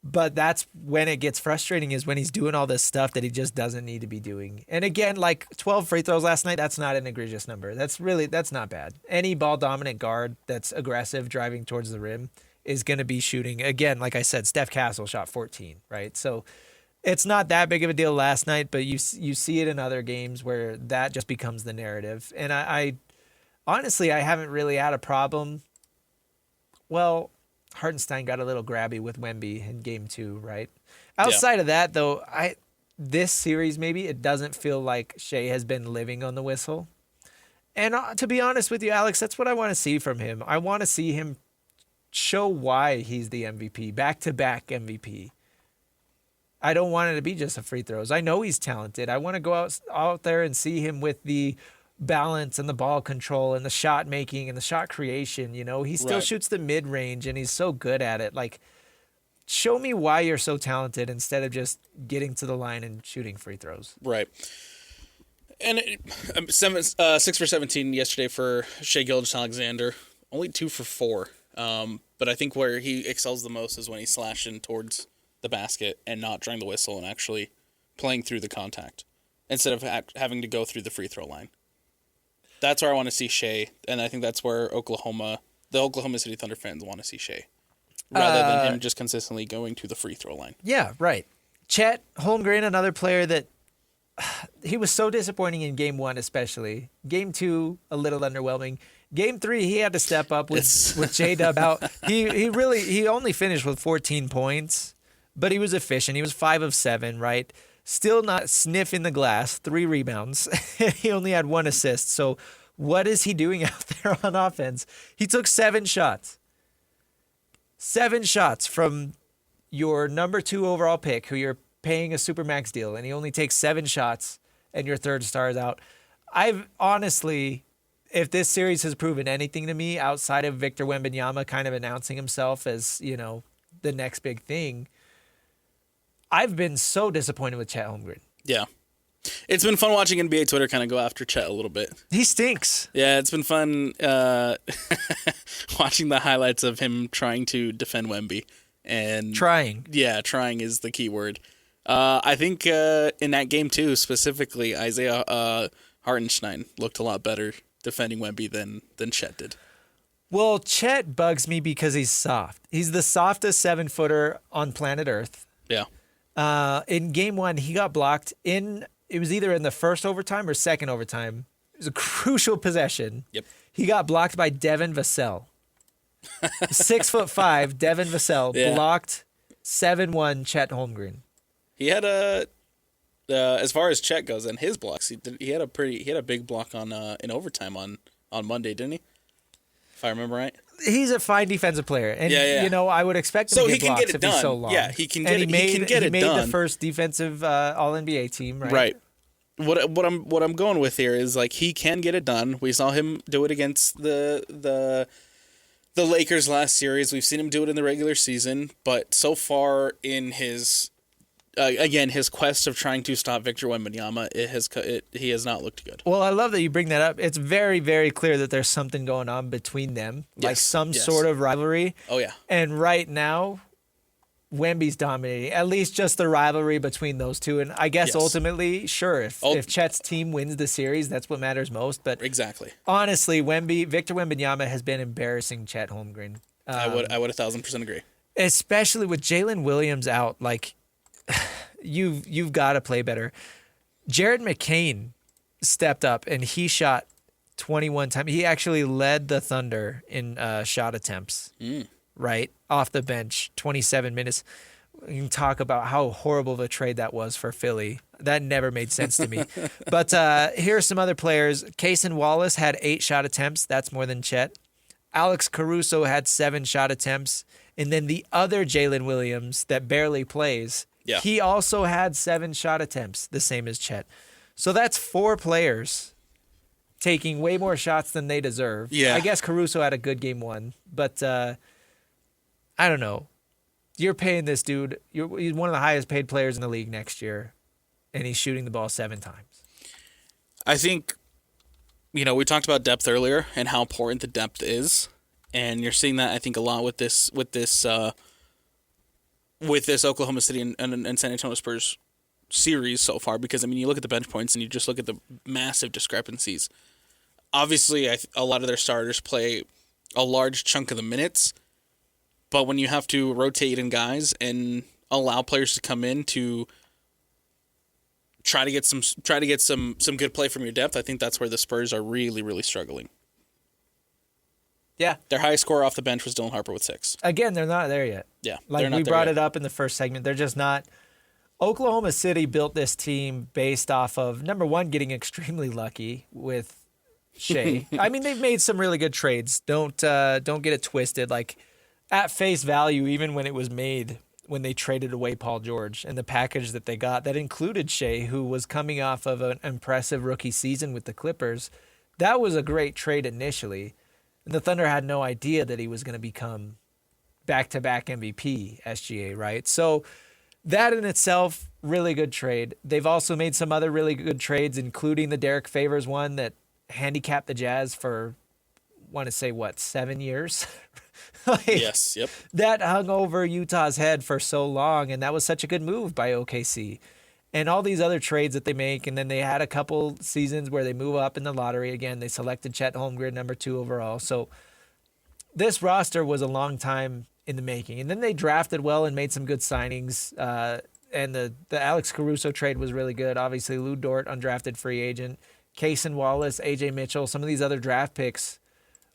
S1: But that's when it gets frustrating, is when he's doing all this stuff that he just doesn't need to be doing. And again, like 12 free throws last night, that's not an egregious number. That's not bad. Any ball-dominant guard that's aggressive driving towards the rim is going to be shooting. Again, like I said, Steph Castle shot 14, right? So it's not that big of a deal last night, but you see it in other games where that just becomes the narrative. And I honestly, I haven't really had a problem. Well, Hartenstein got a little grabby with Wemby in game 2, right? Outside of that, though, this series maybe it doesn't feel like Shai has been living on the whistle. And to be honest with you, Alex, that's what I want to see from him. I want to see him show why he's the MVP, back-to-back MVP. I don't want it to be just a free throws. I know he's talented. I want to go out there and see him with the balance and the ball control and the shot making and the shot creation. He still shoots the mid-range and he's so good at it. Like, show me why you're so talented instead of just getting to the line and shooting free throws.
S2: Right. And 6 for 17 yesterday for Shai Gilgeous-Alexander. Only 2 for 4. But I think where he excels the most is when he's slashing towards the basket and not drawing the whistle and actually playing through the contact instead of having to go through the free throw line. That's where I want to see Shai, and I think that's where the Oklahoma City Thunder fans want to see Shai, rather than him just consistently going to the free throw line.
S1: Yeah, right. Chet Holmgren, another player that he was so disappointing in game 1 especially. Game 2, a little underwhelming. Game 3, he had to step up with J-Dub out. He only finished with 14 points, but he was efficient. He was 5 of 7, right? Still not sniffing the glass, 3 rebounds. He only had 1 assist. So what is he doing out there on offense? He took 7 shots. 7 shots from your number 2 overall pick, who you're paying a supermax deal, and he only takes 7 shots, and your third star is out. I've honestly, if this series has proven anything to me outside of Victor Wembanyama kind of announcing himself as, the next big thing, I've been so disappointed with Chet Holmgren.
S2: Yeah. It's been fun watching NBA Twitter kind of go after Chet a little bit.
S1: He stinks.
S2: Yeah, it's been fun watching the highlights of him trying to defend Wemby. And
S1: Trying.
S2: Yeah, trying is the key word. I think in that game, too, specifically, Isaiah Hartenstein looked a lot better defending Wemby than Chet did.
S1: Well, Chet bugs me because he's soft. He's the softest 7-footer on planet Earth.
S2: Yeah.
S1: In game 1, he got blocked it was either in the first overtime or second overtime. It was a crucial possession.
S2: Yep.
S1: He got blocked by Devin Vassell. 6'5", Devin Vassell blocked 7-1 Chet Holmgren.
S2: He had as far as Chet goes and his blocks, he had a big block on in overtime on Monday, didn't he? If I remember right.
S1: He's a fine defensive player, and I would expect him to get blocks if he's so long.
S2: Yeah, he can get it.
S1: He made the first defensive All NBA team, right?
S2: Right. What I'm going with here is like he can get it done. We saw him do it against the Lakers last series. We've seen him do it in the regular season, but so far in his his quest of trying to stop Victor Wembanyama, he has not looked good.
S1: Well, I love that you bring that up. It's very, very clear that there's something going on between them, like some sort of rivalry.
S2: Oh, yeah.
S1: And right now, Wemby's dominating, at least just the rivalry between those two. And I guess ultimately, sure, if Chet's team wins the series, that's what matters most. But
S2: exactly.
S1: Honestly, Victor Wembanyama has been embarrassing Chet Holmgren.
S2: I would 1,000% agree.
S1: Especially with Jalen Williams out, like, you've got to play better. Jared McCain stepped up and he shot 21 times. He actually led the Thunder in shot attempts, right? Off the bench, 27 minutes. You can talk about how horrible of a trade that was for Philly. That never made sense to me. But here are some other players. Cason Wallace had 8 shot attempts. That's more than Chet. Alex Caruso had 7 shot attempts. And then the other Jalen Williams that barely plays, he also had 7 shot attempts, the same as Chet. So that's 4 players taking way more shots than they deserve.
S2: Yeah.
S1: I guess Caruso had a good game 1, but I don't know. You're paying this dude. He's one of the highest paid players in the league next year, and he's shooting the ball 7 times.
S2: I think, we talked about depth earlier and how important the depth is, and you're seeing that I think a lot with this Oklahoma City and San Antonio Spurs series so far. Because you look at the bench points and you just look at the massive discrepancies. Obviously, a lot of their starters play a large chunk of the minutes. But when you have to rotate in guys and allow players to come in to try to get some good play from your depth, I think that's where the Spurs are really, really struggling.
S1: Yeah.
S2: Their highest scorer off the bench was Dylan Harper with 6.
S1: Again, they're not there yet.
S2: Yeah.
S1: Like we brought it up in the first segment. They're just not. Oklahoma City built this team based off of, number one, getting extremely lucky with Shea. They've made some really good trades. Don't get it twisted. Like, at face value, even when it was made, when they traded away Paul George and the package that they got that included Shea, who was coming off of an impressive rookie season with the Clippers, that was a great trade initially. And the Thunder had no idea that he was going to become back-to-back MVP SGA, right? So that in itself, really good trade. They've also made some other really good trades, including the Derek Favors one that handicapped the Jazz for, I want to say, 7 years?
S2: Yes, yep.
S1: That hung over Utah's head for so long, and that was such a good move by OKC. And all these other trades that they make, and then they had a couple seasons where they move up in the lottery again. They selected Chet Holmgren, number 2 overall. So this roster was a long time in the making. And then they drafted well and made some good signings. And the Alex Caruso trade was really good. Obviously, Lou Dort, undrafted free agent. Cason Wallace, A.J. Mitchell, some of these other draft picks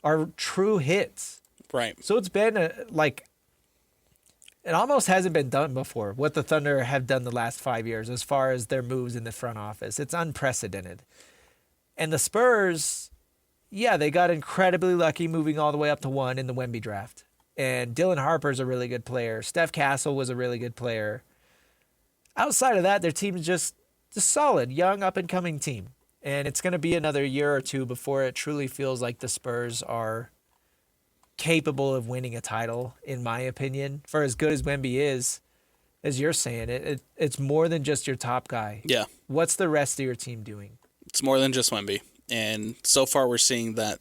S1: are true hits.
S2: Right.
S1: So it's been It almost hasn't been done before, what the Thunder have done the last 5 years as far as their moves in the front office. It's unprecedented. And the Spurs, yeah, they got incredibly lucky moving all the way up to 1 in the Wemby draft. And Dylan Harper's a really good player. Steph Castle was a really good player. Outside of that, their team's just solid, young, up-and-coming team. And it's going to be another year or two before it truly feels like the Spurs are capable of winning a title, in my opinion. For as good as Wemby is, as you're saying, it's more than just your top guy.
S2: Yeah.
S1: What's the rest of your team doing?
S2: It's more than just Wemby. And so far we're seeing that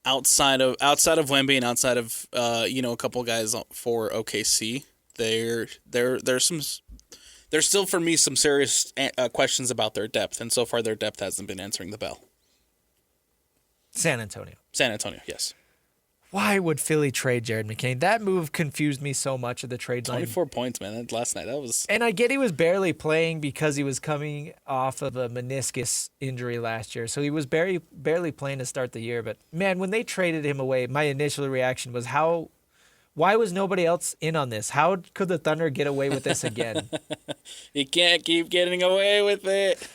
S2: outside of Wemby and outside of a couple guys for OKC, there's still for me some serious questions about their depth, and so far their depth hasn't been answering the bell.
S1: San Antonio,
S2: yes.
S1: Why would Philly trade Jared McCain? That move confused me so much at the trade line.
S2: 24 points, man. Last night, that was...
S1: And I get he was barely playing because he was coming off of a meniscus injury last year. So he was barely playing to start the year. But, man, when they traded him away, my initial reaction was why was nobody else in on this? How could the Thunder get away with this again?
S2: You can't keep getting away with it.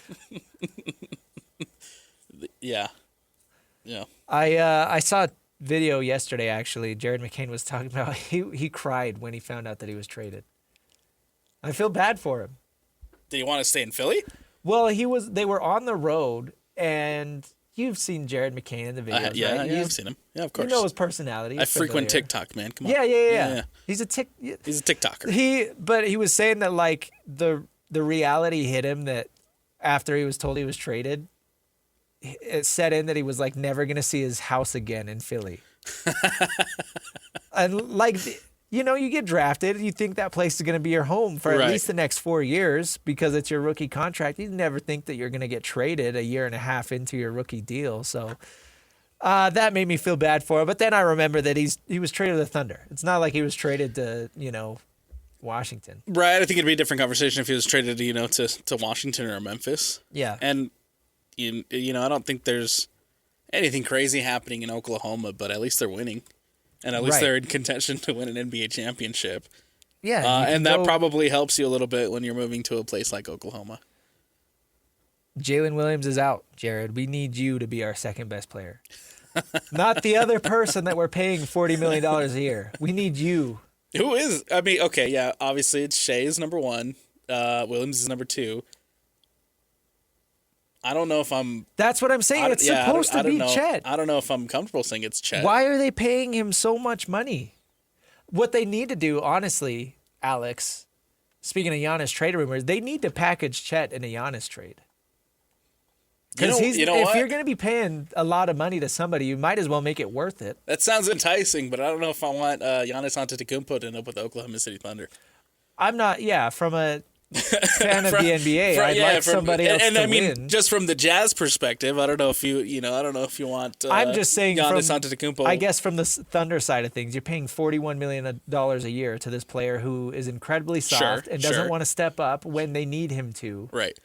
S2: Yeah.
S1: I saw video yesterday, actually. Jared McCain was talking about he cried when he found out that he was traded. I feel bad for him.
S2: Did he want to stay in Philly?
S1: Well, they were on the road, and you've seen Jared McCain in the videos, right?
S2: Yeah, I've seen him. Yeah, of course.
S1: You know his personality.
S2: I frequent TikTok, man. Come on.
S1: Yeah. He's a
S2: TikToker.
S1: But he was saying that like the reality hit him that after he was told he was traded, it set in that he was like never going to see his house again in Philly. And like, you get drafted, you think that place is going to be your home for at least the next 4 years because it's your rookie contract. You never think that you're going to get traded a year and a half into your rookie deal. So that made me feel bad for him. But then I remember that he was traded to the Thunder. It's not like he was traded to, Washington.
S2: Right. I think it'd be a different conversation if he was traded, to Washington or Memphis.
S1: Yeah.
S2: And I don't think there's anything crazy happening in Oklahoma, but at least they're winning. And at least they're in contention to win an NBA championship.
S1: Yeah.
S2: And that probably helps you a little bit when you're moving to a place like Oklahoma.
S1: Jalen Williams is out, Jared. We need you to be our second best player. Not the other person that we're paying $40 million a year. We need you.
S2: Who is? I mean, okay, yeah, obviously it's Shea is number 1. Williams is number 2. I don't know if I'm...
S1: That's what I'm saying. It's supposed to be Chet.
S2: I don't know if I'm comfortable saying it's Chet.
S1: Why are they paying him so much money? What they need to do, honestly, Alex, speaking of Giannis trade rumors, they need to package Chet in a Giannis trade. Because if you're going to be paying a lot of money to somebody, you might as well make it worth it.
S2: That sounds enticing, but I don't know if I want Giannis Antetokounmpo to end up with the Oklahoma City Thunder.
S1: I'm not, from a fan of the NBA, I'd like somebody else to win. And I mean,
S2: just from the Jazz perspective, I don't know if you want
S1: I'm just saying
S2: Giannis Antetokounmpo.
S1: I guess from the Thunder side of things, you're paying $41 million a year to this player who is incredibly soft and doesn't want to step up when they need him to.
S2: Right.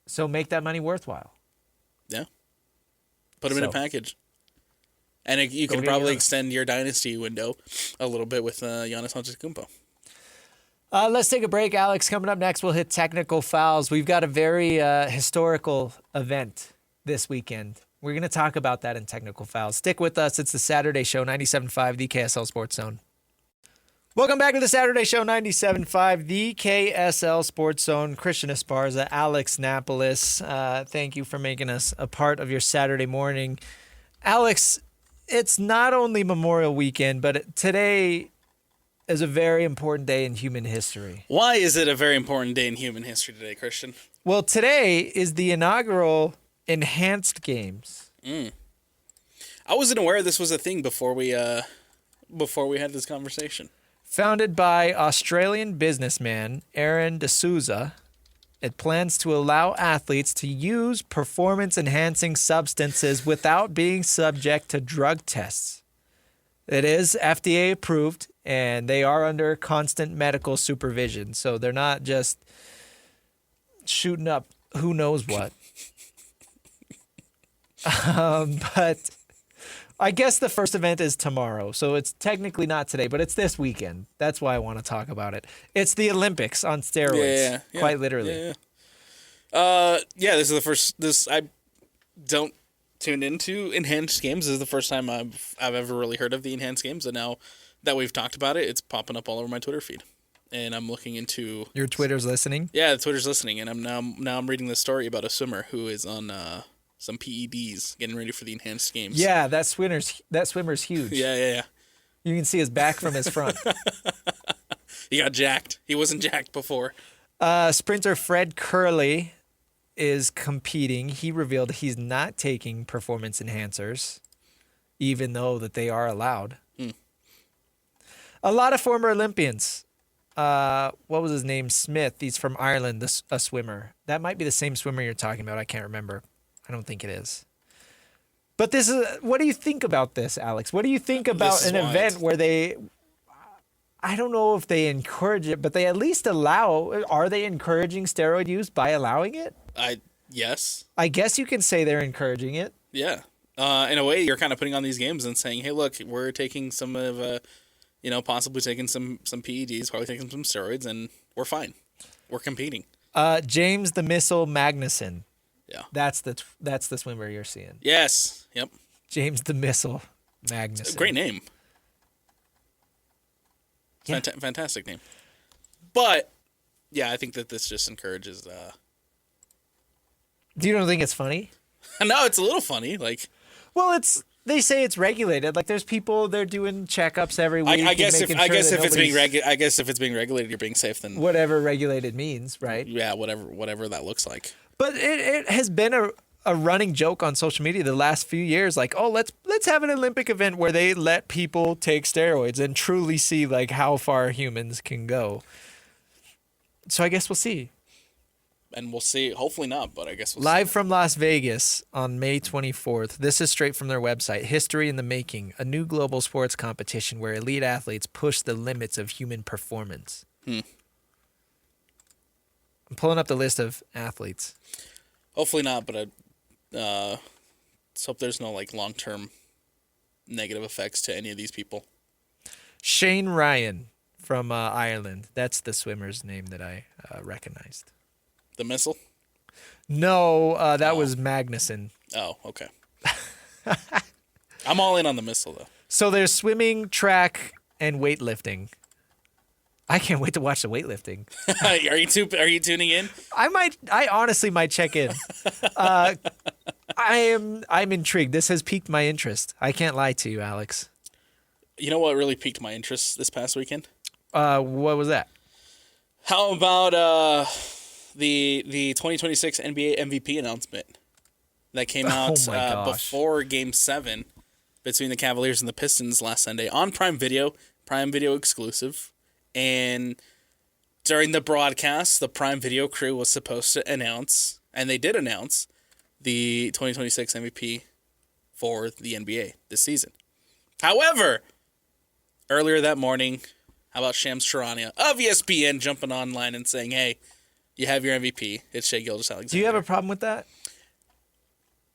S1: So make that money worthwhile.
S2: Yeah. Put him in a package. And you can probably extend your dynasty window a little bit with Giannis Antetokounmpo.
S1: Let's take a break, Alex. Coming up next, we'll hit technical fouls. We've got a very historical event this weekend. We're going to talk about that in technical fouls. Stick with us. It's the Saturday Show, 97.5, the KSL Sports Zone. Welcome back to the Saturday Show, 97.5, the KSL Sports Zone. Christian Esparza, Alex Napoles. Thank you for making us a part of your Saturday morning. Alex, it's not only Memorial Weekend, but today is a very important day in human history.
S2: Why is it a very important day in human history today, Christian?
S1: Well, today is the inaugural Enhanced Games.
S2: I wasn't aware this was a thing before we had this conversation.
S1: Founded by Australian businessman Aaron D'Souza, it plans to allow athletes to use performance-enhancing substances without being subject to drug tests. It is FDA approved, and they are under constant medical supervision, so they're not just shooting up who knows what. But I guess the first event is tomorrow, so it's technically not today, but it's this weekend. That's why I want to talk about it. It's the Olympics on steroids, quite literally.
S2: This is the first. I don't tune into enhanced games. This is the first time I've ever really heard of the enhanced games, and now that we've talked about it, it's popping up all over my Twitter feed. And I'm looking into
S1: your Twitter's listening.
S2: Yeah, Twitter's listening, and I'm reading this story about a swimmer who is on some PEDs, getting ready for the enhanced games.
S1: Yeah, that swimmer's huge.
S2: Yeah.
S1: You can see his back from his front.
S2: He got jacked. He wasn't jacked before.
S1: Sprinter Fred Curley is competing. He revealed he's not taking performance enhancers, even though that they are allowed. A lot of former Olympians. What was his name? Smith. He's from Ireland, a swimmer. That might be the same swimmer you're talking about. I can't remember. I don't think it is. But this is. What do you think about this, Alex? What do you think about an event where they? I don't know if they encourage it, but they at least allow. Are they encouraging steroid use by allowing it?
S2: Yes.
S1: I guess you can say they're encouraging it.
S2: Yeah. In a way, you're kind of putting on these games and saying, "Hey, look, we're taking some of." Possibly taking some PEDs, probably taking some steroids, and we're fine. We're competing.
S1: James the Missile Magnuson.
S2: Yeah.
S1: That's the swimmer you're seeing.
S2: Yes. Yep.
S1: James the Missile Magnuson.
S2: It's a great name. Yeah. Fantastic name. But, yeah, I think that this just encourages...
S1: Do you don't think it's funny?
S2: No, it's a little funny.
S1: Well, they say it's regulated. Like there's people they're doing checkups every week. I guess if
S2: it's being regulated, you're being safe. Then
S1: whatever regulated means, right?
S2: Yeah, whatever that looks like.
S1: But it has been a running joke on social media the last few years. Like, oh, let's have an Olympic event where they let people take steroids and truly see like how far humans can go. So I guess we'll see.
S2: And we'll see. Hopefully not, but I guess we'll
S1: Live
S2: see.
S1: from Las Vegas on May 24th. This is straight from their website. History in the Making, a new global sports competition where elite athletes push the limits of human performance. I'm pulling up the list of athletes.
S2: Hopefully not, but let's hope there's no long-term negative effects to any of these people.
S1: Shane Ryan from Ireland. That's the swimmer's name that I recognized.
S2: The missile?
S1: No, that was Magnuson.
S2: Oh, okay. I'm all in on the missile, though.
S1: So there's swimming, track, and weightlifting. I can't wait to watch the weightlifting.
S2: Are you tuning in?
S1: I honestly might check in. I'm intrigued. This has piqued my interest. I can't lie to you, Alex.
S2: You know what really piqued my interest this past weekend?
S1: What was that?
S2: How about the 2026 NBA MVP announcement that came out before Game 7 between the Cavaliers and the Pistons last Sunday on Prime Video exclusive. And during the broadcast, the Prime Video crew was supposed to announce, and they did announce, the 2026 MVP for the NBA this season. However, earlier that morning, how about Shams Charania of ESPN jumping online and saying, hey, you have your MVP. It's Shai Gilgeous-Alexander.
S1: Do you have a problem with that?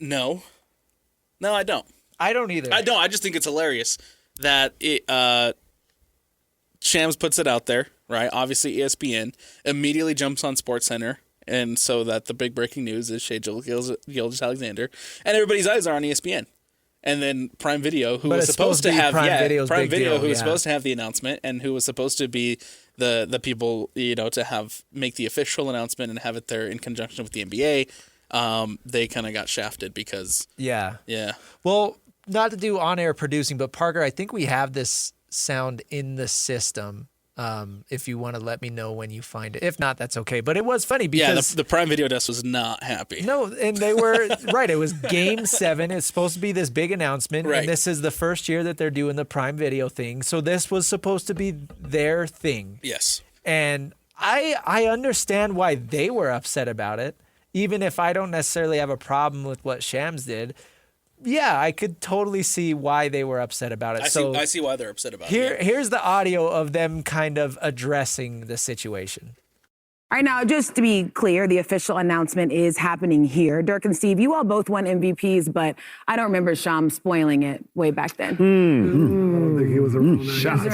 S2: No, I don't.
S1: I don't either.
S2: I don't. I just think it's hilarious that Shams puts it out there, right? Obviously, ESPN immediately jumps on SportsCenter, and so that the big breaking news is Shai Gilgeous-Alexander, and everybody's eyes are on ESPN. And then Prime Video, who was supposed to have Prime Video, who was supposed to have the announcement, and who was supposed to be the people, to make the official announcement and have it there in conjunction with the NBA. They kind of got shafted because yeah.
S1: Well, not to do on-air producing, but Parker, I think we have this sound in the system. If you want to let me know when you find it. If not, that's okay. But it was funny because...
S2: the Prime Video desk was not happy.
S1: No, and they were... right, it was Game 7. It's supposed to be this big announcement.
S2: Right.
S1: And this is the first year that they're doing the Prime Video thing. So this was supposed to be their thing.
S2: Yes.
S1: And I understand why they were upset about it, even if I don't necessarily have a problem with what Shams did. Yeah, I could totally see why they were upset about it.
S2: I see why they're upset about it.
S1: Here's the audio of them kind of addressing the situation.
S3: All right, now, just to be clear, the official announcement is happening here. Dirk and Steve, you all both won MVPs, but I don't remember Sham spoiling it way back then.
S4: I don't think he was around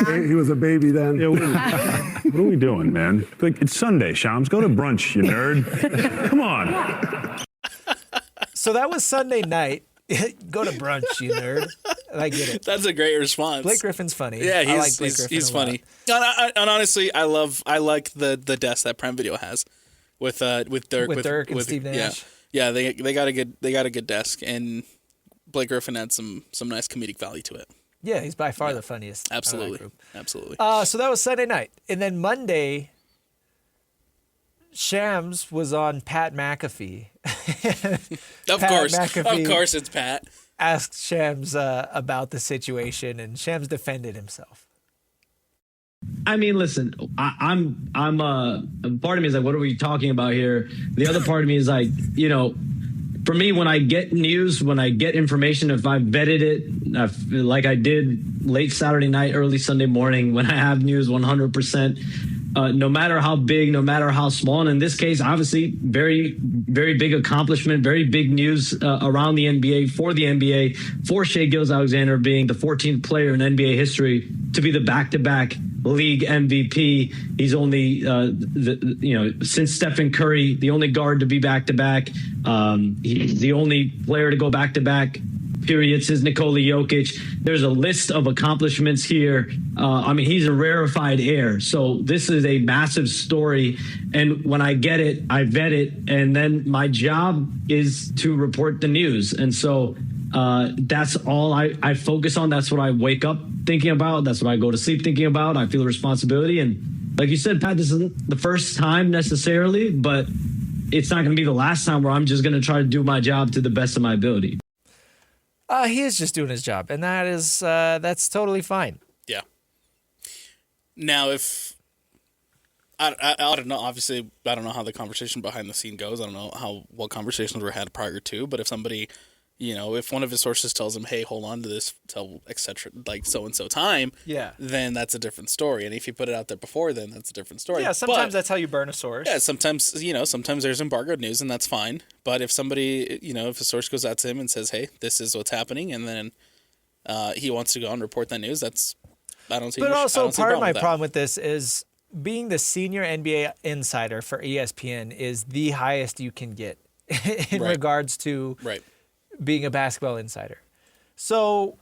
S4: then. He was a baby then.
S5: Yeah, what are we doing, man? Like, it's Sunday, Shams. Go to brunch, you nerd. Come on.
S1: So that was Sunday night. Go to brunch, you nerd. I get it.
S2: That's a great response.
S1: Blake Griffin's funny.
S2: Yeah,
S1: I like Blake Griffin
S2: he's
S1: a lot.
S2: funny. And honestly, I like the desk that Prime Video has with Dirk
S1: and Steve Nash.
S2: Yeah, they got a good desk, and Blake Griffin had some nice comedic value to it.
S1: Yeah, he's by far the funniest.
S2: Absolutely.
S1: So that was Sunday night, and then Monday, Shams was on Pat McAfee.
S2: Of course, it's Pat.
S1: Asked Shams about the situation, and Shams defended himself.
S6: I mean, listen, I'm part of me is like, what are we talking about here? The other part of me is like, for me, when I get news, when I get information, if I've vetted it, like I did late Saturday night, early Sunday morning, when I have news 100%, no matter how big, no matter how small, and in this case, obviously, very, very big accomplishment, very big news around the NBA, for Shai Gilgeous-Alexander being the 14th player in NBA history to be the back-to-back league MVP. He's only, since Stephen Curry, the only guard to be back-to-back. He's the only player to go back-to-back, period, since Nikola Jokic. There's a list of accomplishments here. He's a rarefied air. So this is a massive story. And when I get it, I vet it. And then my job is to report the news. And so that's all I focus on. That's what I wake up thinking about. That's what I go to sleep thinking about. I feel a responsibility. And like you said, Pat, this isn't the first time necessarily, but it's not going to be the last time where I'm just going to try to do my job to the best of my ability.
S1: He is just doing his job, and that's totally fine.
S2: Yeah. Now, if I don't know, obviously, I don't know how the conversation behind the scene goes. I don't know what conversations were had prior to, but if somebody, if one of his sources tells him, "Hey, hold on to this till etc. like so and so time," then that's a different story. And if you put it out there before, then that's a different story.
S1: Yeah, sometimes that's how you burn a source.
S2: Yeah, sometimes there's embargoed news, and that's fine. But if somebody, if a source goes out to him and says, "Hey, this is what's happening," and then he wants to go and report that news, I don't see.
S1: But also, part of my
S2: with
S1: problem with this is being the senior NBA insider for ESPN is the highest you can get in regards to being a basketball insider. So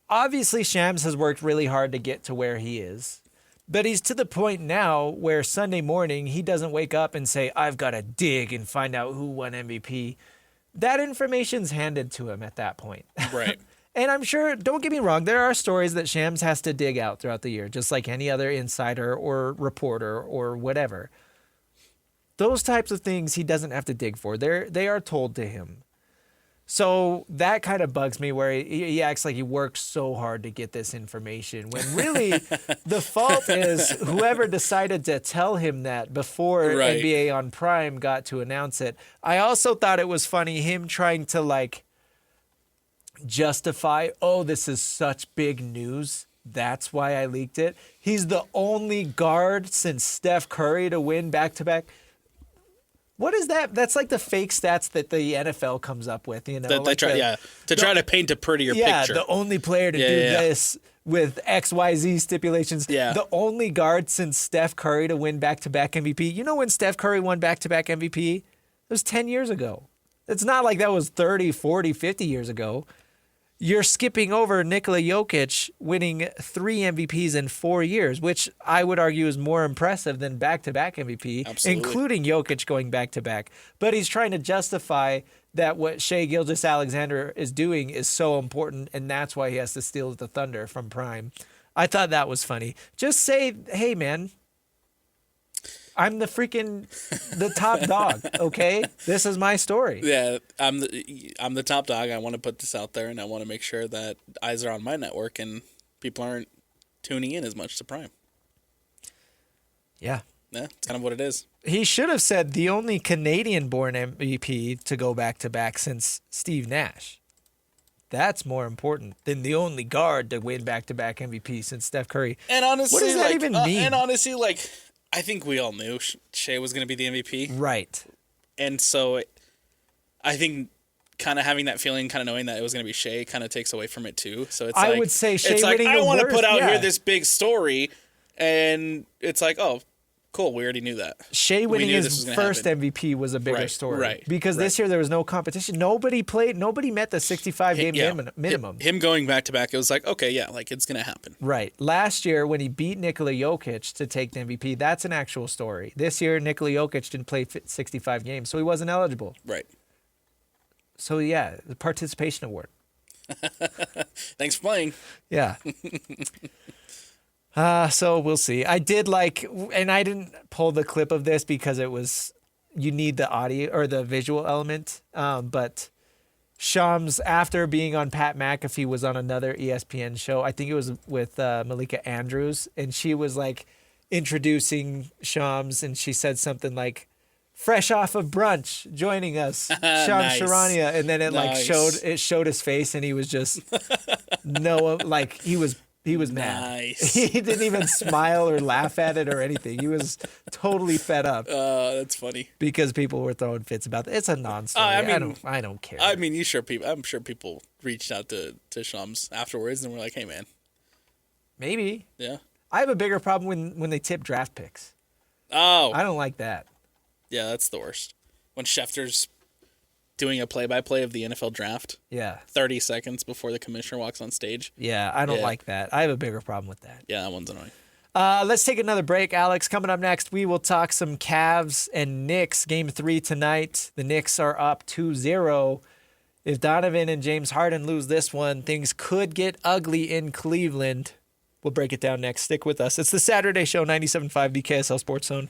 S1: obviously Shams has worked really hard to get to where he is, but he's to the point now where Sunday morning he doesn't wake up and say, I've got to dig and find out who won MVP. That information's handed to him at that point.
S2: Right.
S1: And I'm sure, don't get me wrong, there are stories that Shams has to dig out throughout the year, just like any other insider or reporter or whatever. Those types of things he doesn't have to dig for. They are told to him. So that kind of bugs me where he acts like he worked so hard to get this information when really the fault is whoever decided to tell him that before NBA on Prime got to announce it. I also thought it was funny him trying to justify, this is such big news. That's why I leaked it. He's the only guard since Steph Curry to win back-to-back. What is that? That's like the fake stats that the NFL comes up with,
S2: That they try to paint a prettier picture.
S1: Yeah, the only player to do this with XYZ stipulations.
S2: Yeah.
S1: The only guard since Steph Curry to win back-to-back MVP. You know when Steph Curry won back-to-back MVP? It was 10 years ago. It's not like that was 30, 40, 50 years ago. You're skipping over Nikola Jokic winning 3 MVPs in 4 years, which I would argue is more impressive than back-to-back MVP,
S2: Absolutely.
S1: including Jokic going back-to-back. But he's trying to justify that what Shai Gilgeous-Alexander is doing is so important, and that's why he has to steal the thunder from Prime. I thought that was funny. Just say, hey, man, I'm the top dog, okay? This is my story.
S2: Yeah, I'm the top dog. I want to put this out there, and I want to make sure that eyes are on my network and people aren't tuning in as much to Prime.
S1: Yeah.
S2: Yeah, it's kind of what it is.
S1: He should have said the only Canadian-born MVP to go back-to-back since Steve Nash. That's more important than the only guard to win back-to-back MVP since Steph Curry.
S2: And honestly,
S1: what does that even mean?
S2: And honestly, I think we all knew Shea was going to be the MVP.
S1: Right.
S2: And so I think kind of having that feeling, kind of knowing that it was going to be Shea kind of takes away from it too. So it's
S1: I would say Shea
S2: it's like,
S1: winning
S2: I
S1: the
S2: want to
S1: worst,
S2: put out
S1: yeah.
S2: here this big story. And it's like, oh, cool. We already knew that.
S1: Shea
S2: We
S1: winning
S2: knew this
S1: his
S2: was gonna
S1: first
S2: happen.
S1: MVP was a bigger
S2: Right,
S1: story.
S2: right,
S1: Because this year there was no competition. Nobody met the 65 game
S2: Yeah.
S1: minimum.
S2: Him going back to back, it was like, okay, yeah, like it's going to happen.
S1: Right. Last year, when he beat Nikola Jokic to take the MVP, that's an actual story. This year, Nikola Jokic didn't play 65 games, so he wasn't eligible.
S2: Right.
S1: So, yeah, the participation award.
S2: Thanks for playing.
S1: Yeah. So we'll see. I did and I didn't pull the clip of this because you need the audio or the visual element. But Shams, after being on Pat McAfee, was on another ESPN show. I think it was with Malika Andrews, and she was like introducing Shams, and she said something like, "Fresh off of brunch, joining us, Shams
S2: Nice.
S1: Charania," and then it
S2: Nice.
S1: showed his face, and he was just he was mad.
S2: Nice.
S1: He didn't even smile or laugh at it or anything. He was totally fed up
S2: That's funny.
S1: because people were throwing fits about it. It's a non-story. I don't care.
S2: I mean, I'm sure people reached out to Shams afterwards and were like, hey, man.
S1: Maybe.
S2: Yeah.
S1: I have a bigger problem when they tip draft picks.
S2: Oh.
S1: I don't like that.
S2: Yeah, that's the worst. When Schefter's doing a play-by-play of the NFL draft
S1: Yeah.
S2: 30 seconds before the commissioner walks on stage.
S1: Yeah, I don't
S2: Yeah.
S1: like that. I have a bigger problem with that.
S2: Yeah, that one's annoying.
S1: Let's take another break, Alex. Coming up next, we will talk some Cavs and Knicks. Game 3 tonight. The Knicks are up 2-0. If Donovan and James Harden lose this one, things could get ugly in Cleveland. We'll break it down next. Stick with us. It's the Saturday Show, 97.5 BKSL Sports Zone.